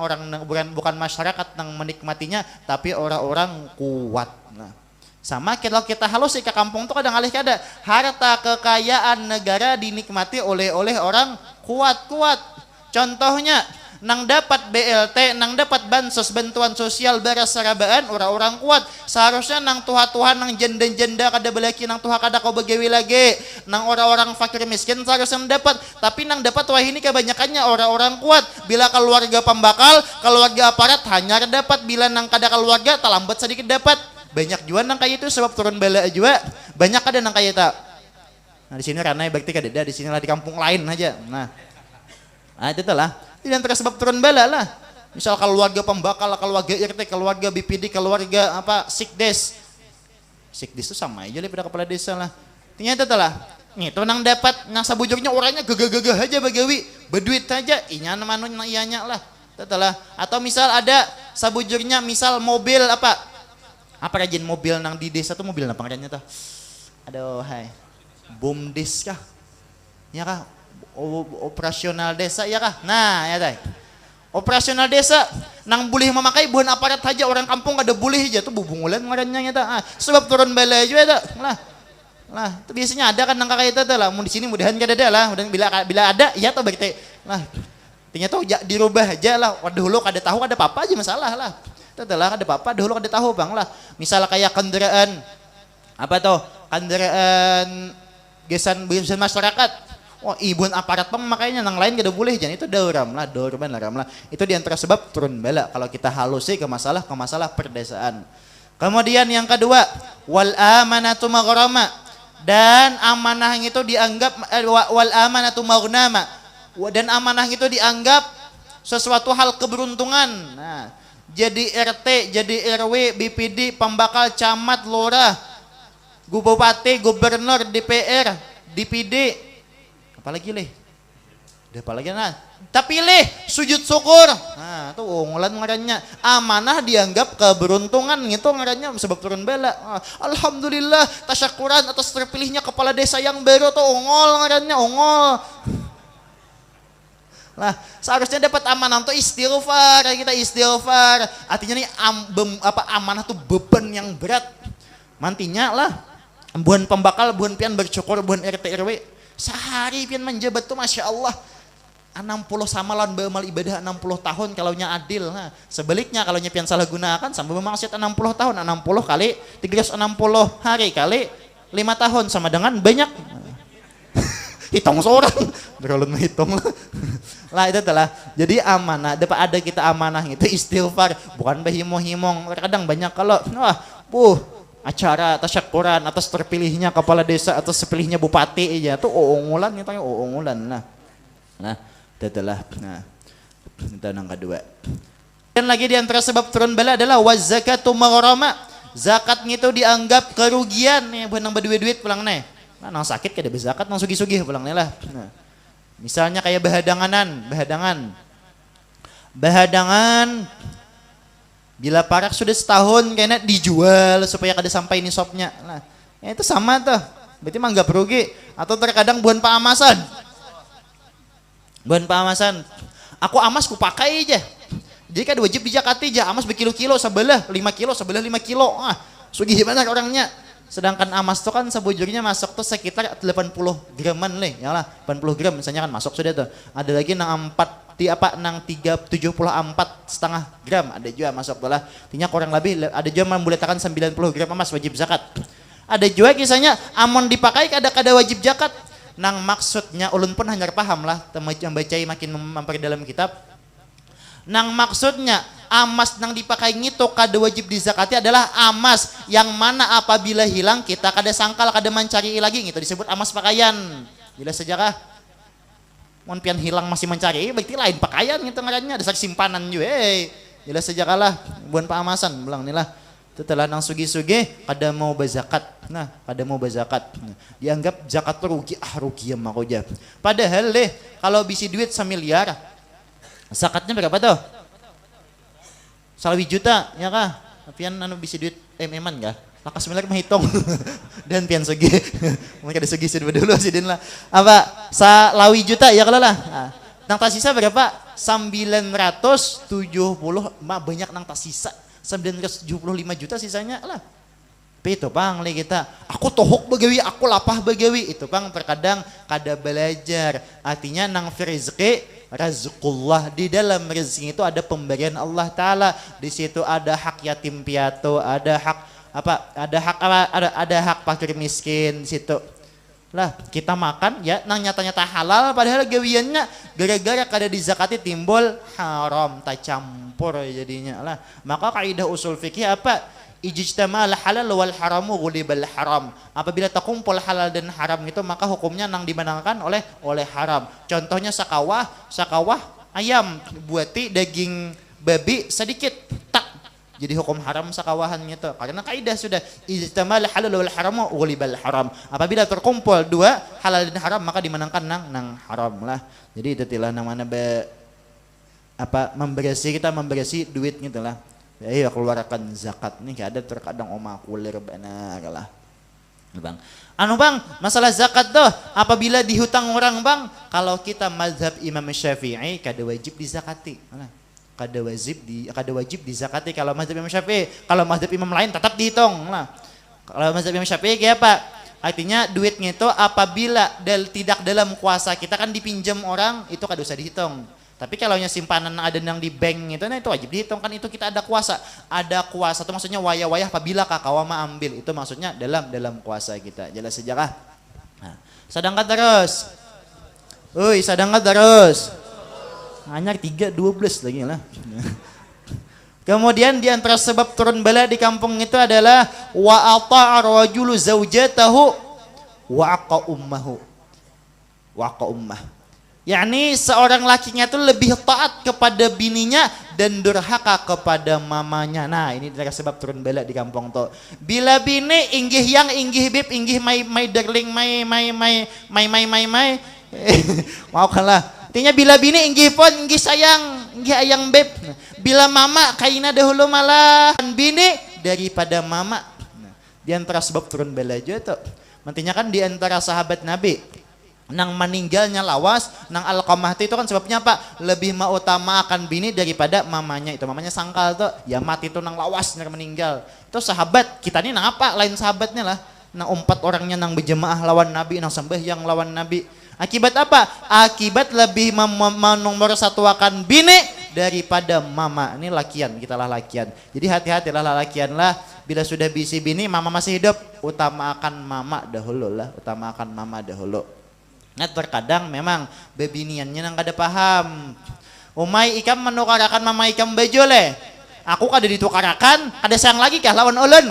A: masyarakat yang menikmatinya tapi orang-orang kuat. Nah, sama kalau kita halus ke kampung tuh kadang alih kada harta kekayaan negara dinikmati oleh orang kuat-kuat. Contohnya nang dapat BLT, nang dapat bansos bantuan sosial beras sarabaan orang-orang kuat. Seharusnya nang tuha-tuha nang jenda-jenda kada belaki nang tuha kada kau begawi lagi. Nang orang-orang fakir miskin seharusnya dapat. Tapi nang dapat wah ini kebanyakannya orang-orang kuat. Bila keluarga pembakal, keluarga aparat hanya dapat. Bila nang kada keluarga terlambat sedikit dapat. Banyak juga nang kayak itu sebab turun bala juga. Banyak ada nang kayak itu. Nah di sini ranai bakti kada ada, di sinilah di kampung lain aja. Nah itu lah. Dan tersebab turun bala lah. Misal keluarga pembakal, keluarga RT, keluarga BPD, keluarga apa Sikdes. Sikdes itu sama aja pada kepala desa lah. Ternyata lah. Nih tuh nang dapat nang sabujurnya orangnya gagah-gagah aja bagawi, berduit aja. Inya namanya ianya lah. Tetelah. Atau misal ada sabujurnya misal mobil apa rajin mobil nang di desa tuh mobil apa ngarannya tuh? Aduh hai. Bumdes kah? Ya kah? Operasional desa ya kah? Nah ya tay. Operasional desa nang boleh memakai bukan aparat saja orang kampung ada boleh aja tuh bubungulan ngarannya ta. Sebab turun bala juga ta. Lah itu biasanya ada kan nang kakak itu lah. Mau di sini mudahan kada ada lah. Bila ada ya tuh berarti lah. Ternyata dirubah aja lah. Dahulu kada tahu ada apa aja masalah lah. Tetelah kada apa dahulu kada tahu bang lah. Misal kayak kendaraan apa tuh? Kendaraan gesan masyarakat. Oh ibun aparat pemakainya nang lain kada boleh jangan itu dauram lah itu diantara sebab turun bala kalau kita halusi ke masalah perdesaan. Kemudian yang kedua wal amanatu maghrama dan amanah itu dianggap wal amanatu maghnama dan amanah itu dianggap sesuatu hal keberuntungan. Nah jadi RT jadi RW BPD pembakal camat lurah bupati gubernur DPR DPD apalagi leh apalagi nah tapi leh sujud syukur nah itu unggulan ngarannya amanah dianggap keberuntungan gitu ngarannya sebab turun bala alhamdulillah tasyakuran atas terpilihnya kepala desa yang baru tuh ungol ngarannya ungol lah seharusnya dapat amanah tuh istighfar kita istighfar artinya nih amanah tuh beban yang berat mantinya lah buan pembakal buan pian bersyukur buan RT RW sehari pian menjabat tuh Masya Allah 60 sama lawan beramal ibadah 60 tahun kalau nya adil. Nah, sebaliknya kalau nya pian salah gunakan sampai bermaksiat 60 tahun 60 kali 360 hari kali 5 tahun sama dengan banyak hitung seorang berulun menghitung lah itu telah jadi amanah dapat ada kita amanah itu istighfar bukan bahimo-himong kadang banyak kalau acara tasyakuran atas terpilihnya kepala desa atas terpilihnya bupati aja tuh unggulan kita unggulan nah itulah nah itu yang kedua. Dan lagi di antara sebab turun bala adalah wazakatu maghrama zakatnya itu dianggap kerugian nih bukan nang berduit pulang nih nang sakit kada berzakat nang sugih-sugih pulang nih lah nah, misalnya kayak bahadangan bila parak sudah setahun kayaknya dijual supaya kada sampai nisabnya. Nah, ya itu sama tuh. Berarti mah enggak rugi atau terkadang buan paamasan. Aku amas ku pakai aja. Jadi kan wajib dijakati aja amas berkilo-kilo sebelah 5 kilo sebelah 5 kilo. Sugih banget orangnya. Sedangkan amas itu kan sebujurnya masuk tuh sekitar 80 graman leh, ya lah 80 gram misalnya kan masuk sudah tuh. Ada lagi nang 74 setengah gram ada juga masuk bola. Artinya kurang lebih ada juga membolehkan 90 gram emas wajib zakat. Ada juga kisahnya amon dipakai kada wajib zakat. Nang maksudnya ulun pun hanya paham lah, membaca makin memperdalam kitab. Nang maksudnya amas nang dipakai gitu kada wajib dizakati adalah amas yang mana apabila hilang kita kada sangkal kada mencari lagi gitu disebut amas pakaian. Jelas saja kah? Mun pian hilang masih mencari berarti lain pakaian gitu ngarannya dasar simpanan juga. jelas saja kalah buan paamasan bilang inilah setelah nang sugi-sugi kada mau berzakat. Nah, kada mau berzakat. Nah, dianggap zakat tuh rugi, rugi mah aja. Padahal kalau bisi duit 1 miliar, zakatnya berapa tuh? 1 juta, ya kah? Pian anu bisi duit eman kah? Lakas miliar menghitung dan pian sugi. Mereka ada sugi sudah dulu sih din lah. Apa? 1 juta ya kalau lah. Nah, nang tas sisa berapa? 970, mah banyak nang tas sisa. 975 juta sisanya lah. Tapi itu pang kita, aku tohok begawi, aku lapah begawi. Itu pang terkadang kada belajar. Artinya nang rezeki, razqullah, di dalam rezeki itu ada pemberian Allah Taala. Di situ ada hak yatim piatu, ada hak apa? Ada hak fakir miskin di situ. Lah kita makan ya nang nyata-nyata halal padahal gawiannya gara-gara kada dizakati timbul haram, tak campur jadinya lah. Maka kaidah usul fikih apa? Ijtamaal halal wal haramu ghulibal haram. Apabila terkumpul halal dan haram itu maka hukumnya nang dimenangkan oleh haram. Contohnya sakawah ayam buati daging babi sedikit tak jadi hukum haram sakawahannya itu karena kaidah sudah ijtamaal halal wal haramu ghulibal haram. Apabila terkumpul dua halal dan haram maka dimenangkan nang haram lah. Jadi itu tilah nang mana kita memberesi duit gitu lah. Ya keluarkan zakat nih ada terkadang oma kulir benar lah. Bang. Bang, masalah zakat tuh apabila dihutang orang bang, kalau kita mazhab Imam Syafi'i kada wajib dizakati. Kada wajib dizakati kalau mazhab Imam Syafi'i. Kalau mazhab imam lain tetap dihitung lah. Kalau mazhab Imam Syafi'i kayak apa? Artinya duitnya itu apabila tidak dalam kuasa kita kan dipinjam orang itu kada usah dihitung. Tapi kalau simpanan ada yang di bank itu, nah itu wajib dihitung kan itu kita ada kuasa. Ada kuasa itu maksudnya wayah-wayah apabila kakak ma ambil itu maksudnya dalam kuasa kita. Jelas sejarah. Nah, sedangkan terus. Hanya 3:12 lagi lah. Kemudian di antara sebab turun bala di kampung itu adalah wa ata'a rajulu zaujatahu wa aqa ummahu. Wa aqa ummah. Yakni seorang lakinya itu lebih taat kepada bininya dan durhaka kepada mamanya. Nah, ini dari sebab turun bala di kampung tuh. Bila bini inggih yang inggih bib inggih my darling my mau kalah. Artinya bila bini inggih pon inggih sayang inggih ayang beb. Bila mama kaina dahulu malah bini daripada mama. Nah, di antara sebab turun bala juga tuh. Nantinya kan di antara sahabat Nabi nang meninggalnya lawas, nang Alqamah itu kan sebabnya apa? Lebih mengutamakan bini daripada mamanya. Itu mamanya sangkal tuh, ya mati itu nang lawas nang meninggal. Itu sahabat, kita ini nang apa? Lain sahabatnya lah. Nang 4 orangnya nang berjemaah lawan Nabi, nang sembahyang lawan Nabi. Akibat apa? Akibat lebih menomor satuakan bini daripada mama. Ini lakian, kita lah lakian. Jadi hati-hatilah lakian lah. Bila sudah bisi bini, mama masih hidup, utamakan mama dahulu lah. Utamakan mama dahulu. Nah terkadang memang bebiniannya nang kada paham. Umay ikam menukarakan mama ikam bejole. Aku kada ditukarakan, kada sayang lagi kah lawan ulun.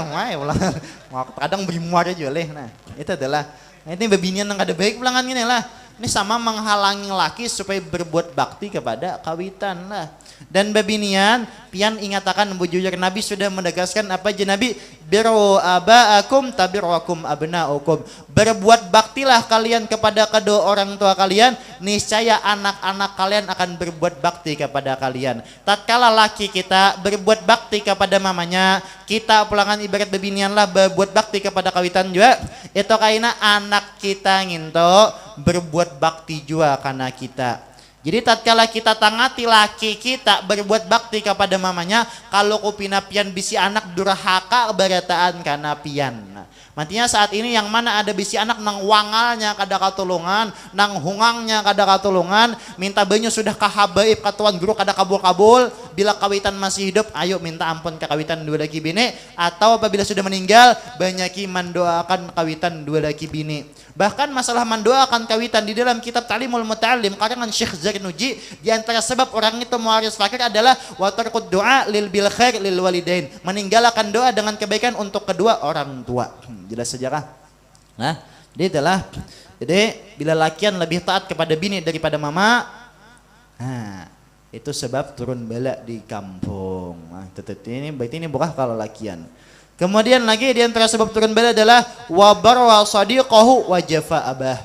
A: Wah, kadang bermuar aja leh. Nah, itu adalah ini bebinian nang kada baik pulangan gini lah. Ini sama menghalangi laki supaya berbuat bakti kepada kawitan lah. Dan bebinian pian ingatakan bujur Nabi sudah menegaskan apa aja Nabi biru abaakum tabirukum abnaukum. Berbuat baktilah kalian kepada kedua orang tua kalian, niscaya anak-anak kalian akan berbuat bakti kepada kalian. Tatkala laki kita berbuat bakti kepada mamanya, kita pulangan ibarat bebinian lah berbuat bakti kepada kawitan juga. Itu kaina anak kita nginto berbuat bakti juga karena kita. Jadi tatkala kita tangati laki kita berbuat bakti kepada mamanya, kalau kupina pian bisi anak durhaka berataan karena pian. Nah, mantinya saat ini yang mana ada bisi anak nang wangalnya kada katulungan, nang hungangnya kada katulungan, minta banyu sudah kahabaib katuan guru kada kabul-kabul, bila kawitan masih hidup ayo minta ampun ke kawitan dua laki bini, atau apabila sudah meninggal banyaki mendoakan kawitan dua laki bini. Bahkan masalah mendoakan kawitan di dalam kitab Ta'limul Muta'allim karangan Syekh Zarnuji, di antara sebab orang itu mewaris fakir adalah wa tarkud doa lil bil khair lil walidain, meninggalkan doa dengan kebaikan untuk kedua orang tua. Jelas sejarah. Nah, jadi bila lakian lebih taat kepada bini daripada mama, nah, Itu sebab turun bala di kampung. Nah, ini berarti ini bukan kalau lakian. Kemudian lagi di antara sebab turun bala adalah wabar wa sadiqahu wa jafa abah.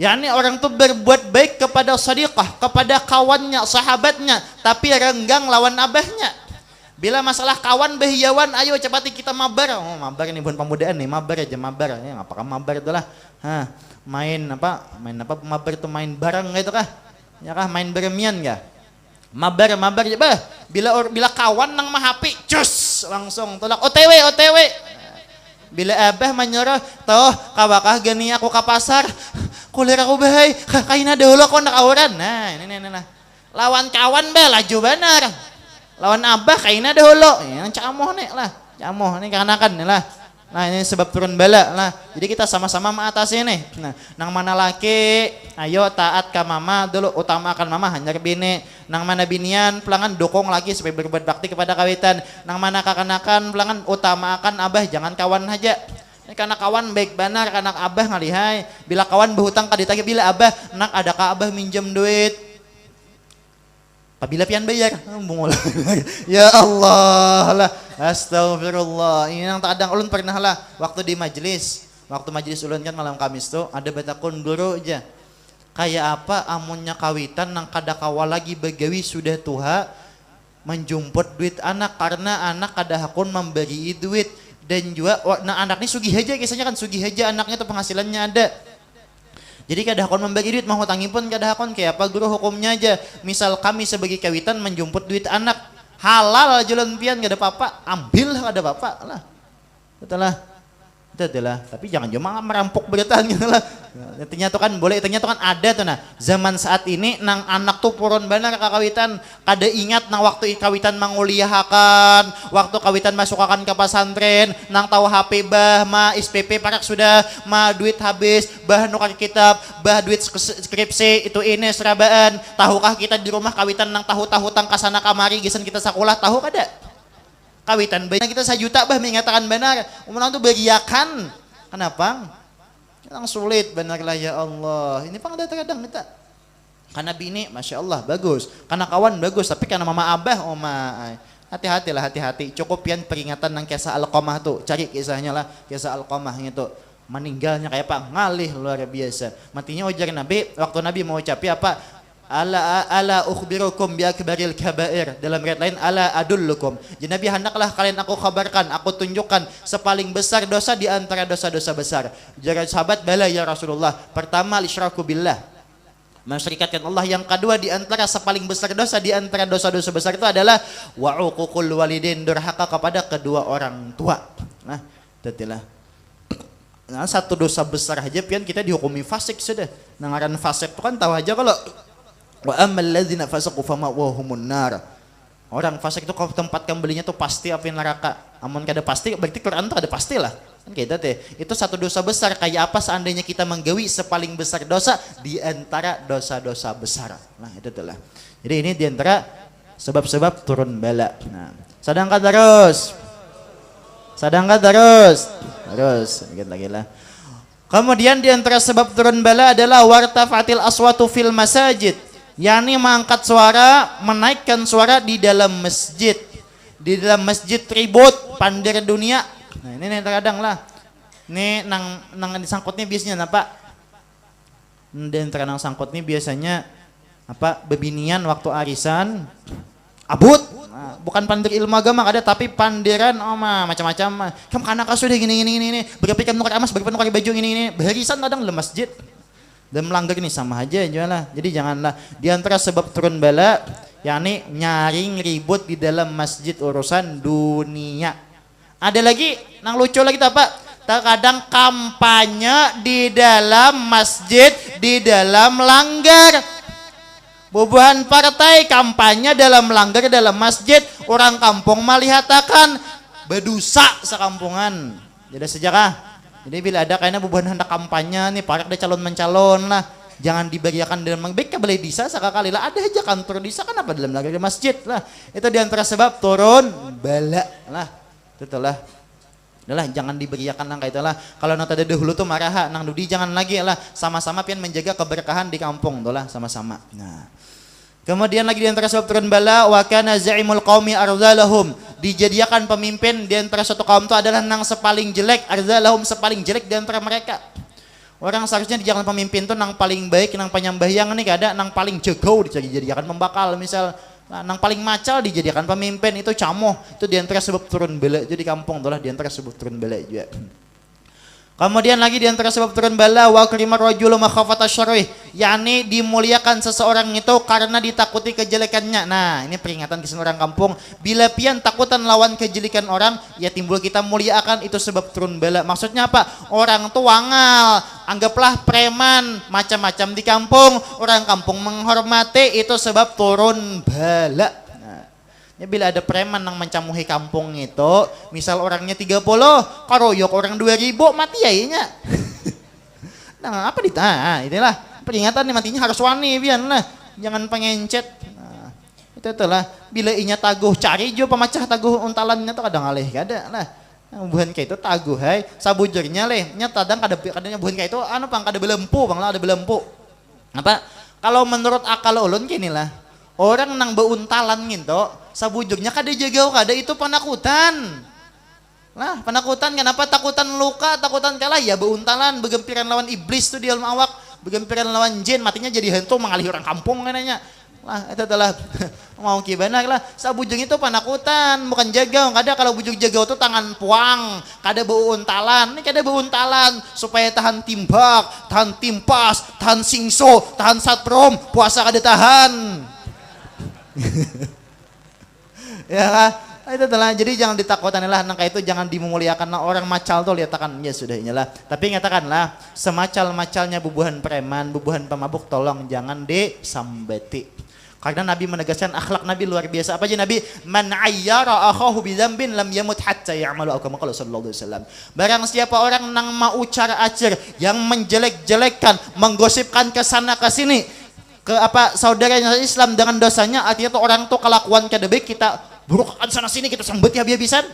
A: yakni orang itu berbuat baik kepada sadiqah, kepada kawannya, sahabatnya, tapi renggang lawan abahnya. Bila masalah kawan behiyawan, ayo cepati kita mabar. Oh, mabar ini bukan pemudaan nih, mabar aja mabar. Ya, apakah mabar itulah? Main apa mabar itu main bareng gitu kah? Ya kah main beremian ya? Mabar ya bah. Bila kawan nang mahapi, cus langsung tolak OTW. Bila abah menyuruh, toh kawakah gani aku ke pasar, kulir aku bahai, kaina dahulu aku nak auran. Nah ini nah. Lawan kawan bah laju benar. Lawan abah kaina dahulu. Yang camoh nih lah, camoh nih kanakan nih lah. Nah ini sebab turun bala lah. Jadi kita sama-sama mengatasi nih. Nah, nang mana laki, ayo taat ke mama dulu, utamakan mama hanyar bini. Nang mana binian, pelangan dukung lagi supaya berbuat bakti kepada kawitan. Nang mana kakanakan, pelangan utamakan abah, jangan kawan aja. Ini karena kawan baik benar, karena abah ngalihai. Bila kawan berhutang kaditagi, bila abah nak ada ka abah minjem duit. Apabila pian bayar, ya Allah lah, astagfirullah. Ini yang tak ada ulun pernah lah waktu di majelis ulun kan malam Kamis tuh ada batakun guru aja. Kayak apa amunnya kawitan nang kada kawal lagi begawi sudah tuha menjumput duit anak karena anak kada hakun memberi duit dan juga nah anak ini sugih aja kisahnya kan sugih aja anaknya tuh penghasilannya ada. Jadi kada hakon membagi duit, mau hutangi pun kada hakon. Kayak apa guru hukumnya aja. Misal kami sebagai kawitan menjemput duit anak, halal jualan pian kada apa-apa, ambil kada apa-apa lah. Betul lah. Tapi jangan cuma merampok bertahan gitu lah. Ternyata kan boleh, ternyata kan ada tuh nah. Zaman saat ini nang anak tuh purun benar kawitan, kada ingat nang waktu kawitan manguliahakan, waktu kawitan masukakan ke pesantren, nang tahu HP bah, ma SPP parak sudah, ma duit habis, bah nukar kitab, bah duit skripsi itu ini serabaan. Tahukah kita di rumah kawitan nang tahu tang kasana kamari gisan kita sekolah tahu kada? Kawitan banyak kita 1 juta bah mengatakan benar umurang tuh beriakan kenapa yang sulit benar lah ya Allah ini pang ada terkadang kita karena bini masya Allah bagus karena kawan bagus tapi karena mama abah hati-hati cukup pian peringatan nang kisah Alqamah tuh cari kisahnya lah kisah Alqamah itu meninggalnya kayak apa ngalih luar biasa matinya ujar Nabi waktu Nabi mau ucapi apa ala ukhbirukum bi akbaril kabair dalam riwayat lain ala adullukum jadi Nabi hendaklah kalian aku kabarkan aku tunjukkan sepaling besar dosa di antara dosa-dosa besar jaga sahabat bala ya Rasulullah pertama isyraku billah mensyirikatkan Allah yang kedua di antara sepaling besar dosa di antara dosa-dosa besar itu adalah wa uququl walidin durhaka kepada kedua orang tua nah itulah nah satu dosa besar aja pian kita dihukumi fasik sudah nangaran fasik itu kan tahu aja kalau wa ammal ladzina fasaqu fama'wahumun nar. Orang fasik itu kalau tempat kembalinya tuh pasti api neraka. Amun kada pasti berarti Quran tuh ada pastilah. Kan kita teh. Itu satu dosa besar kayak apa seandainya kita menggawi sepaling besar dosa di antara dosa-dosa besar. Nah, itu itulah. Jadi ini di antara sebab-sebab turun bala. Nah, sedangkan terus. Sedikit lagi lah. Kemudian di antara sebab turun bala adalah wartafatil aswatu fil masajid. yakni mengangkat suara, menaikkan suara di dalam masjid. Di dalam masjid ribut, pandir dunia. Nah ini terkadang lah. Ini nang disangkutnya biasanya apa? Dan terkadang sangkut ini biasanya apa? Bebinian waktu arisan, abut. Nah, bukan pandir ilmu agama ada, tapi pandiran macam-macam. Kamu anak sudah gini. Berapa nukar emas, berapa nukar baju ini. Barisan kadang di masjid. Dan melanggar ini sama aja jualah. Jadi janganlah di antara sebab turun bala yakni nyaring ribut di dalam masjid urusan dunia. Ada lagi nang lucu lagi apa? Terkadang kampanye di dalam masjid di dalam langgar. Bubuhan partai kampanye dalam langgar dalam masjid orang kampung malihatakan berdosa sekampungan. Jadi sejarah. Jadi bila ada kayaknya bubuhan hendak kampanye nih parak ada calon mencalon lah jangan diberiakan dalam baik boleh disa sekali lah ada aja kantor disa kan apa dalam lagi masjid lah itu diantara sebab turun bala lah itulah adalah jangan diberiakan langkah itulah kalau nota dahulu tuh marah nang dudi jangan lagi lah sama-sama pian menjaga keberkahan di kampung itulah sama-sama nah Kemudian lagi di antara sebab turun bala wa kana za'imul qaumi arzalahum, dijadikan pemimpin di antara suatu kaum itu adalah nang sepaling jelek, arzalahum sepaling jelek di antara mereka. Orang seharusnya dijadikan pemimpin tuh nang paling baik, nang penyambahyang nih kada, nang paling jago dijadikan pembakal misal. Nah, nang paling macal dijadikan pemimpin itu camoh, itu di antara sebab turun bala. Jadi kampung itulah di antara sebab turun bala juga. Kemudian lagi di antara sebab turun bala wa karimar rajulu makhafata syarrih, yakni dimuliakan seseorang itu karena ditakuti kejelekannya. Nah, ini peringatan ke semua orang kampung, bila pian takutan lawan kejelekan orang, ya timbul kita muliakan, itu sebab turun bala. Maksudnya apa? Orang tuh wangal, anggaplah preman macam-macam di kampung, orang kampung menghormati, itu sebab turun bala. Ya, bila ada preman yang mencamuhi kampung itu, misal orangnya 30, karoyok orang 2000, mati ya inya. Nah, apa ditanya? Inilah peringatan nih, matinya harus wani bian lah, jangan pengencet. Nah, itu itulah bila inya taguh cari jo pemacah taguh untalannya tuh kadang alih kada lah. Buhan kayak itu taguh hai, sabujurnya leh, nya kadang kadangnya buhan kayak itu anu pang kada belempu bang lah, ada belempu. Apa? Kalau menurut akal ulun gini lah, orang nang beuntalan gitu sabujurnya kada jagau kada, itu penakutan lah. Penakutan kenapa? Takutan luka, takutan kalah ya beuntalan, begempiran lawan iblis tuh di dalam awak, begempiran lawan jin, matinya jadi hantu mengalih orang kampung kananya lah. Itu adalah mau gimana lah, sabujur itu penakutan bukan jagau kada. Kalau bujur jagau tuh tangan puang, kada beuntalan. Ini kada beuntalan supaya tahan timbak, tahan timpas, tahan singso, tahan satrom, puasa kada tahan. Ya kan? Itu adalah, jadi jangan ditakutan lah nang kayak itu, jangan dimuliakan lah. Orang macal tuh lihatkan ya sudah inilah. Tapi ngatakanlah semacal-macalnya bubuhan preman, bubuhan pemabuk, tolong jangan disambeti. Karena Nabi menegaskan akhlak Nabi luar biasa. Apa aja Nabi? Man ayyara akhahu bidzambin lam yamut hatta ya'malu kama qala sallallahu alaihi wasallam. Barang siapa orang nang mau cara acer yang menjelek-jelekkan, menggosipkan ke sana ke sini, ke apa saudaranya Islam dengan dosanya, artinya tuh orang tuh kelakuan kada baik, kita burukan sana sini, kita sambet habis-habisan.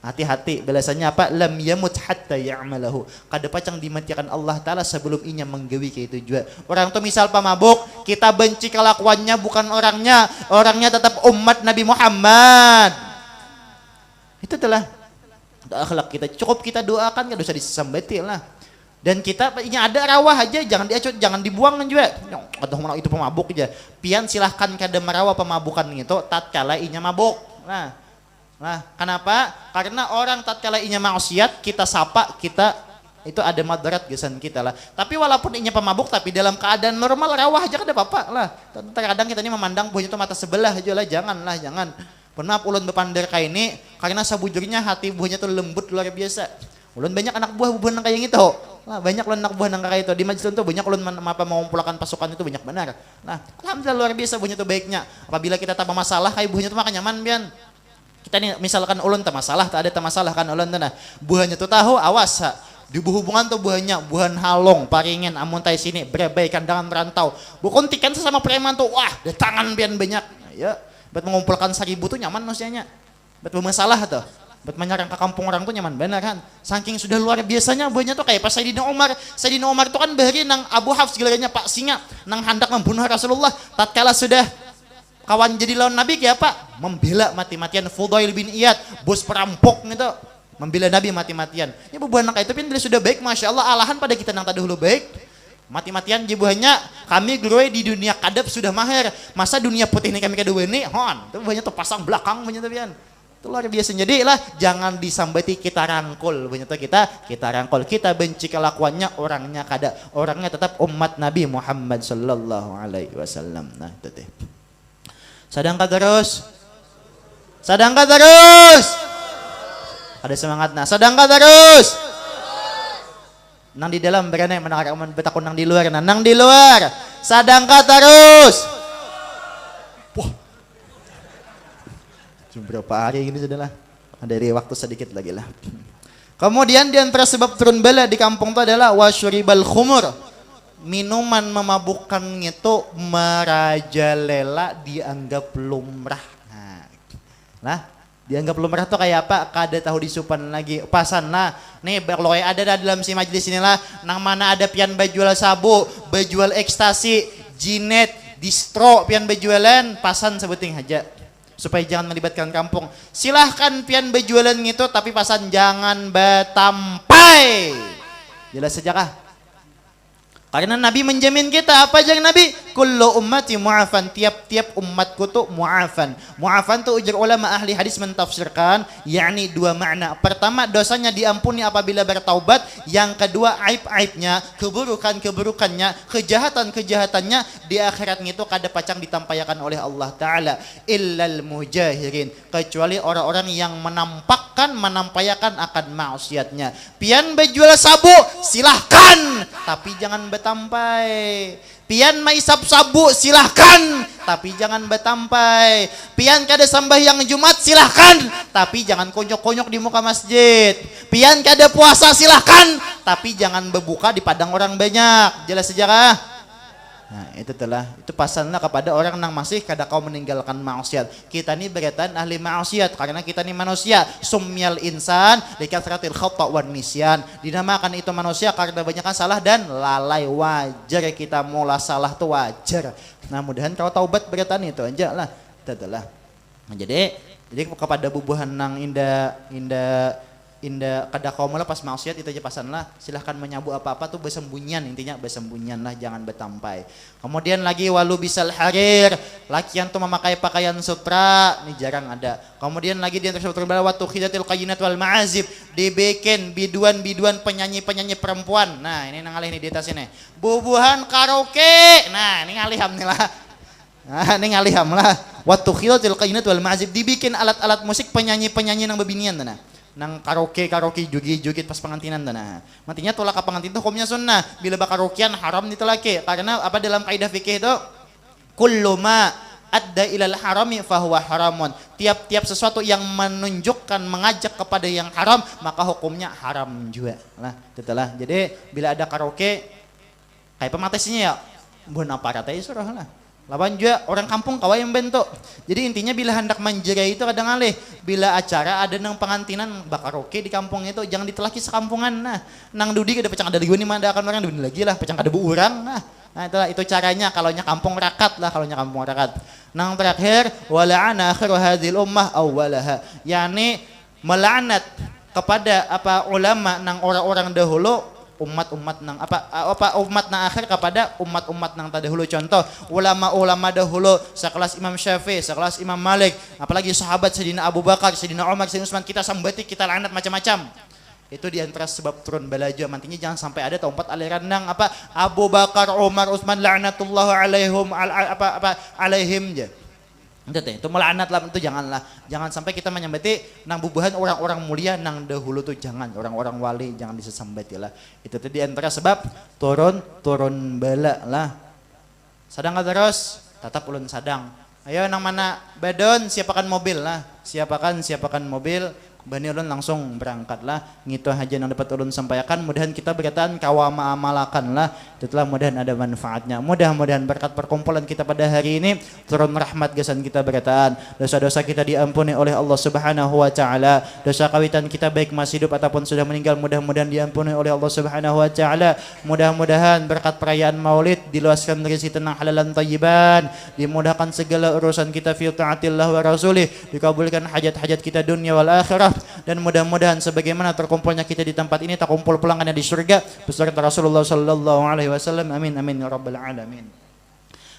A: Hati-hati, balasannya apa? Lam yamut hatta ya'malahu, kada pacang dimatikan Allah Ta'ala sebelum inya menggawi kayak itu juga. Orang tuh misal pemabuk, kita benci kelakuannya bukan orangnya, orangnya tetap umat Nabi Muhammad. Itu telah akhlak kita, cukup kita doakan, kada usah disambeti lah. Dan kita ini ada rawah aja, jangan diacut, jangan dibuang juga. Atau itu pemabuk aja. Pian silahkan kada merawah pemabukan itu tatkala inya mabuk. Nah, kenapa? Karena orang tatkala inya maksiat, kita sapa, kita itu ada madarat gesan kita lah. Tapi walaupun inya pemabuk, tapi dalam keadaan normal rawah aja kada apa-apa lah. Terkadang kita ini memandang buahnya itu mata sebelah aja lah, jangan. Maaf ulun bepandar kayak ini, karena sabujurnya hati buahnya tuh lembut luar biasa. Ulun banyak anak buah bubuhan kayak gitu. Lah banyak ulun anak buah nang kayak itu di majelis itu banyak ulun mengumpulkan pasukan itu banyak benar. Nah, alhamdulillah luar biasa buahnya itu baiknya. Apabila kita tambah masalah kayak buahnya itu makan nyaman bian. Kita nih misalkan ulun tak masalah, tak ada masalah kan ulun tuh nah. Buahnya tuh tahu awas ha. Di hubungan tuh buahnya buahan halong, paringin, amun tay sini, berbay kandangan merantau. Bukan tikan sesama preman tuh, wah, ada tangan bian banyak. Ya, buat mengumpulkan 1000 tuh nyaman maksudnya. Buat bermasalah tuh. Buat menyerang ke kampung orang tuh nyaman benar kan. Saking sudah luar biasanya buahnya tuh kayak pas Sayyidina Umar. Sayyidina Umar tuh kan bahari nang Abu Hafs gelarnya Pak Singa, nang hendak membunuh Rasulullah. Tatkala sudah kawan jadi lawan Nabi kayak apa? Membela mati-matian Fudail bin Iyad, bos perampok gitu. Membela Nabi mati-matian. Ya bubuhan nang kayak itu pun sudah baik, Masya Allah, alahan pada kita nang tadi dulu baik. Mati-matian jibuhannya kami gue di dunia kadep sudah mahir. Masa dunia putih ini kami kedua ini, hon. Itu buahnya tuh pasang belakang buahnya tuh pian. Luar biasa. Jadi lah jangan disambeti, kita rangkul begitu, kita rangkul, kita benci kelakuannya, orangnya kada, orangnya tetap umat Nabi Muhammad sallallahu alaihi wasallam. Nah itu teh. Sadangka terus ada semangat. Nah sadangka terus nang di dalam berani menakaraman betakun nang di luar. Nah nang di luar sadangka terus. Wah, berapa hari ini sudah lah, dari waktu sedikit lagi lah. Kemudian di antara sebab turun bala di kampung itu adalah wasyuribal khumur, minuman memabukkan itu merajalela, dianggap lumrah. Nah, dianggap lumrah tuh kayak apa? Kada tahu disupan lagi pasan lah. Nih kalau ada dalam si majelis inilah, nang mana ada pian bajual sabu, bajual ekstasi, jinet, distro pian bejualan pasan sebuting haja supaya jangan melibatkan kampung. Silahkan pian bejualan gitu tapi pasan jangan betampai. Jelas saja kah? Karena Nabi menjamin kita apa aja Nabi? Kullu ummati mu'afan, tiap-tiap umatku tuh mu'afan. Mu'afan tuh ujar ulama ahli hadis mentafsirkan, yakni dua makna. Pertama, dosanya diampuni apabila bertaubat. Yang kedua, aib-aibnya, keburukan-keburukannya, kejahatan-kejahatannya di akhirat itu kada pacang ditampayakan oleh Allah Ta'ala. Illal mujahirin, kecuali orang-orang yang menampayakan akan maksiatnya. Pian berjual sabu, silahkan, tapi jangan betampai. Pian maisap sabu, silahkan, tapi jangan betampai. Pian kada sembahyang Jumat, silahkan, tapi jangan konyok-konyok di muka masjid. Pian kada puasa, silahkan, tapi jangan berbuka di padang orang banyak. Jelas sejarah. Nah, itu pasalnya kepada orang yang masih kada kau meninggalkan maksiat. Kita ini berkaitan ahli maksiat karena kita ini manusia. Sumyal insan likasratil khata' wan nisyan. Dinamakan itu manusia karena banyak salah dan lalai. Wajar kita mula salah tuh wajar. Nah, mudahan kau taubat berkaitan itu aja lah. Itulah. Nah, jadi kepada bubuhan nang indah kada kau mula pas maksiat itu aja pasan lah, silahkan menyabu apa-apa tuh bersembunyian, intinya bersembunyian lah, jangan betampai. Kemudian lagi walu bisal harir, lakian tuh memakai pakaian sutra, ini jarang ada. Kemudian lagi di antara sutra waktu khidatil qayyinat wal ma'azib, dibikin biduan-biduan penyanyi-penyanyi perempuan. Nah, ini nang alih nih di atas ini. Bubuhan karaoke. Nah, ini ngaliham nih lah. Nah, ini ngaliham lah. Waktu khidatil qayyinat wal ma'azib, dibikin alat-alat musik penyanyi-penyanyi nang bebinian nah. Nang karaoke joget pas pengantinan nah. Matinya tolak ke pengantin itu hukumnya sunnah. Bila bakarokian haram ditolaki. Karena apa dalam kaidah fikih itu kullu ma adda ilal harami fahuwa haramun. Tiap-tiap sesuatu yang menunjukkan mengajak kepada yang haram maka hukumnya haram juga. Lah, itulah. Jadi bila ada karaoke kayak pematesnya ya mbon apa ratai surah lah. Lawan juga orang kampung kawai yang bentuk. Jadi intinya bila hendak menjaga itu kadang alih. Bila acara ada nang pengantinan bakaroke di kampung itu jangan ditelaki sekampungan. Nah, nang dudi kada pecang ada liwan mah ada akan orang dudi lagi lah, pecang kada bu urang. Nah, itulah itu caranya kalau nya kampung rakat lah, kalau nya kampung rakat. Nang terakhir wala'ana akhiru hadhil ummah awwalaha. Yani melaknat kepada apa ulama nang orang-orang dahulu umat-umat nang umat nang akhir kepada umat-umat nang terdahulu. Contoh ulama-ulama dahulu sekelas Imam Syafi'i, sekelas Imam Malik, apalagi sahabat Sayyidina Abu Bakar, Sayyidina Umar, Sayyidina Utsman, kita sambati, kita laknat macam-macam. Itu diantara sebab turun bala juga. Mantinya jangan sampai ada tempat aliran nang Abu Bakar, Umar, Utsman laknatullah alaihim alaihim je. Itu melaknat lah, itu jangan sampai kita menyambati nang bubuhan orang-orang mulia nang dahulu tuh, jangan orang-orang wali jangan disambati lah. Itu tadi antara sebab turun bala lah. Sadang terus tetap ulun sadang. Ayo nang mana badon siapakan mobil lah, siapakan mobil. Bani ulun langsung berangkatlah. Ngitu aja yang dapat ulun sampaikan. Mudahan kita berkaitan kawama amalakan lah. Itulah mudahan ada manfaatnya. Mudah-mudahan berkat perkumpulan kita pada hari ini turun rahmat gasan kita berkaitan. Dosa-dosa kita diampuni oleh Allah Subhanahu wa taala. Dosa kawitan kita baik masih hidup ataupun sudah meninggal mudah-mudahan diampuni oleh Allah Subhanahu wa taala. Mudah-mudahan berkat perayaan Maulid diluaskan rezeki tenang halalan thayyiban. Dimudahkan segala urusan kita fi taatillah wa rasulih. Dikabulkan hajat-hajat kita dunia wal akhirah. Dan mudah-mudahan sebagaimana terkumpulnya kita di tempat ini tak kumpul pulangannya di surga beserta Rasulullah sallallahu alaihi wasallam. Amin amin ya rabbal alamin.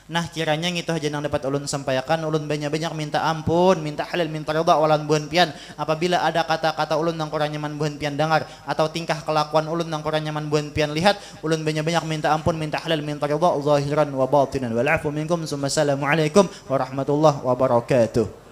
A: Nah, kiranya itu aja yang dapat ulun sampaikan. Ulun banyak-banyak minta ampun, minta halal, minta ridha walan buhan pian apabila ada kata-kata ulun nang kurang nyaman buhan pian dengar atau tingkah kelakuan ulun nang kurang nyaman buhan pian lihat. Ulun banyak-banyak minta ampun, minta halal, minta ridha zahiran wa batinan. Wal afu minkum. Assalamualaikum warahmatullahi wabarakatuh.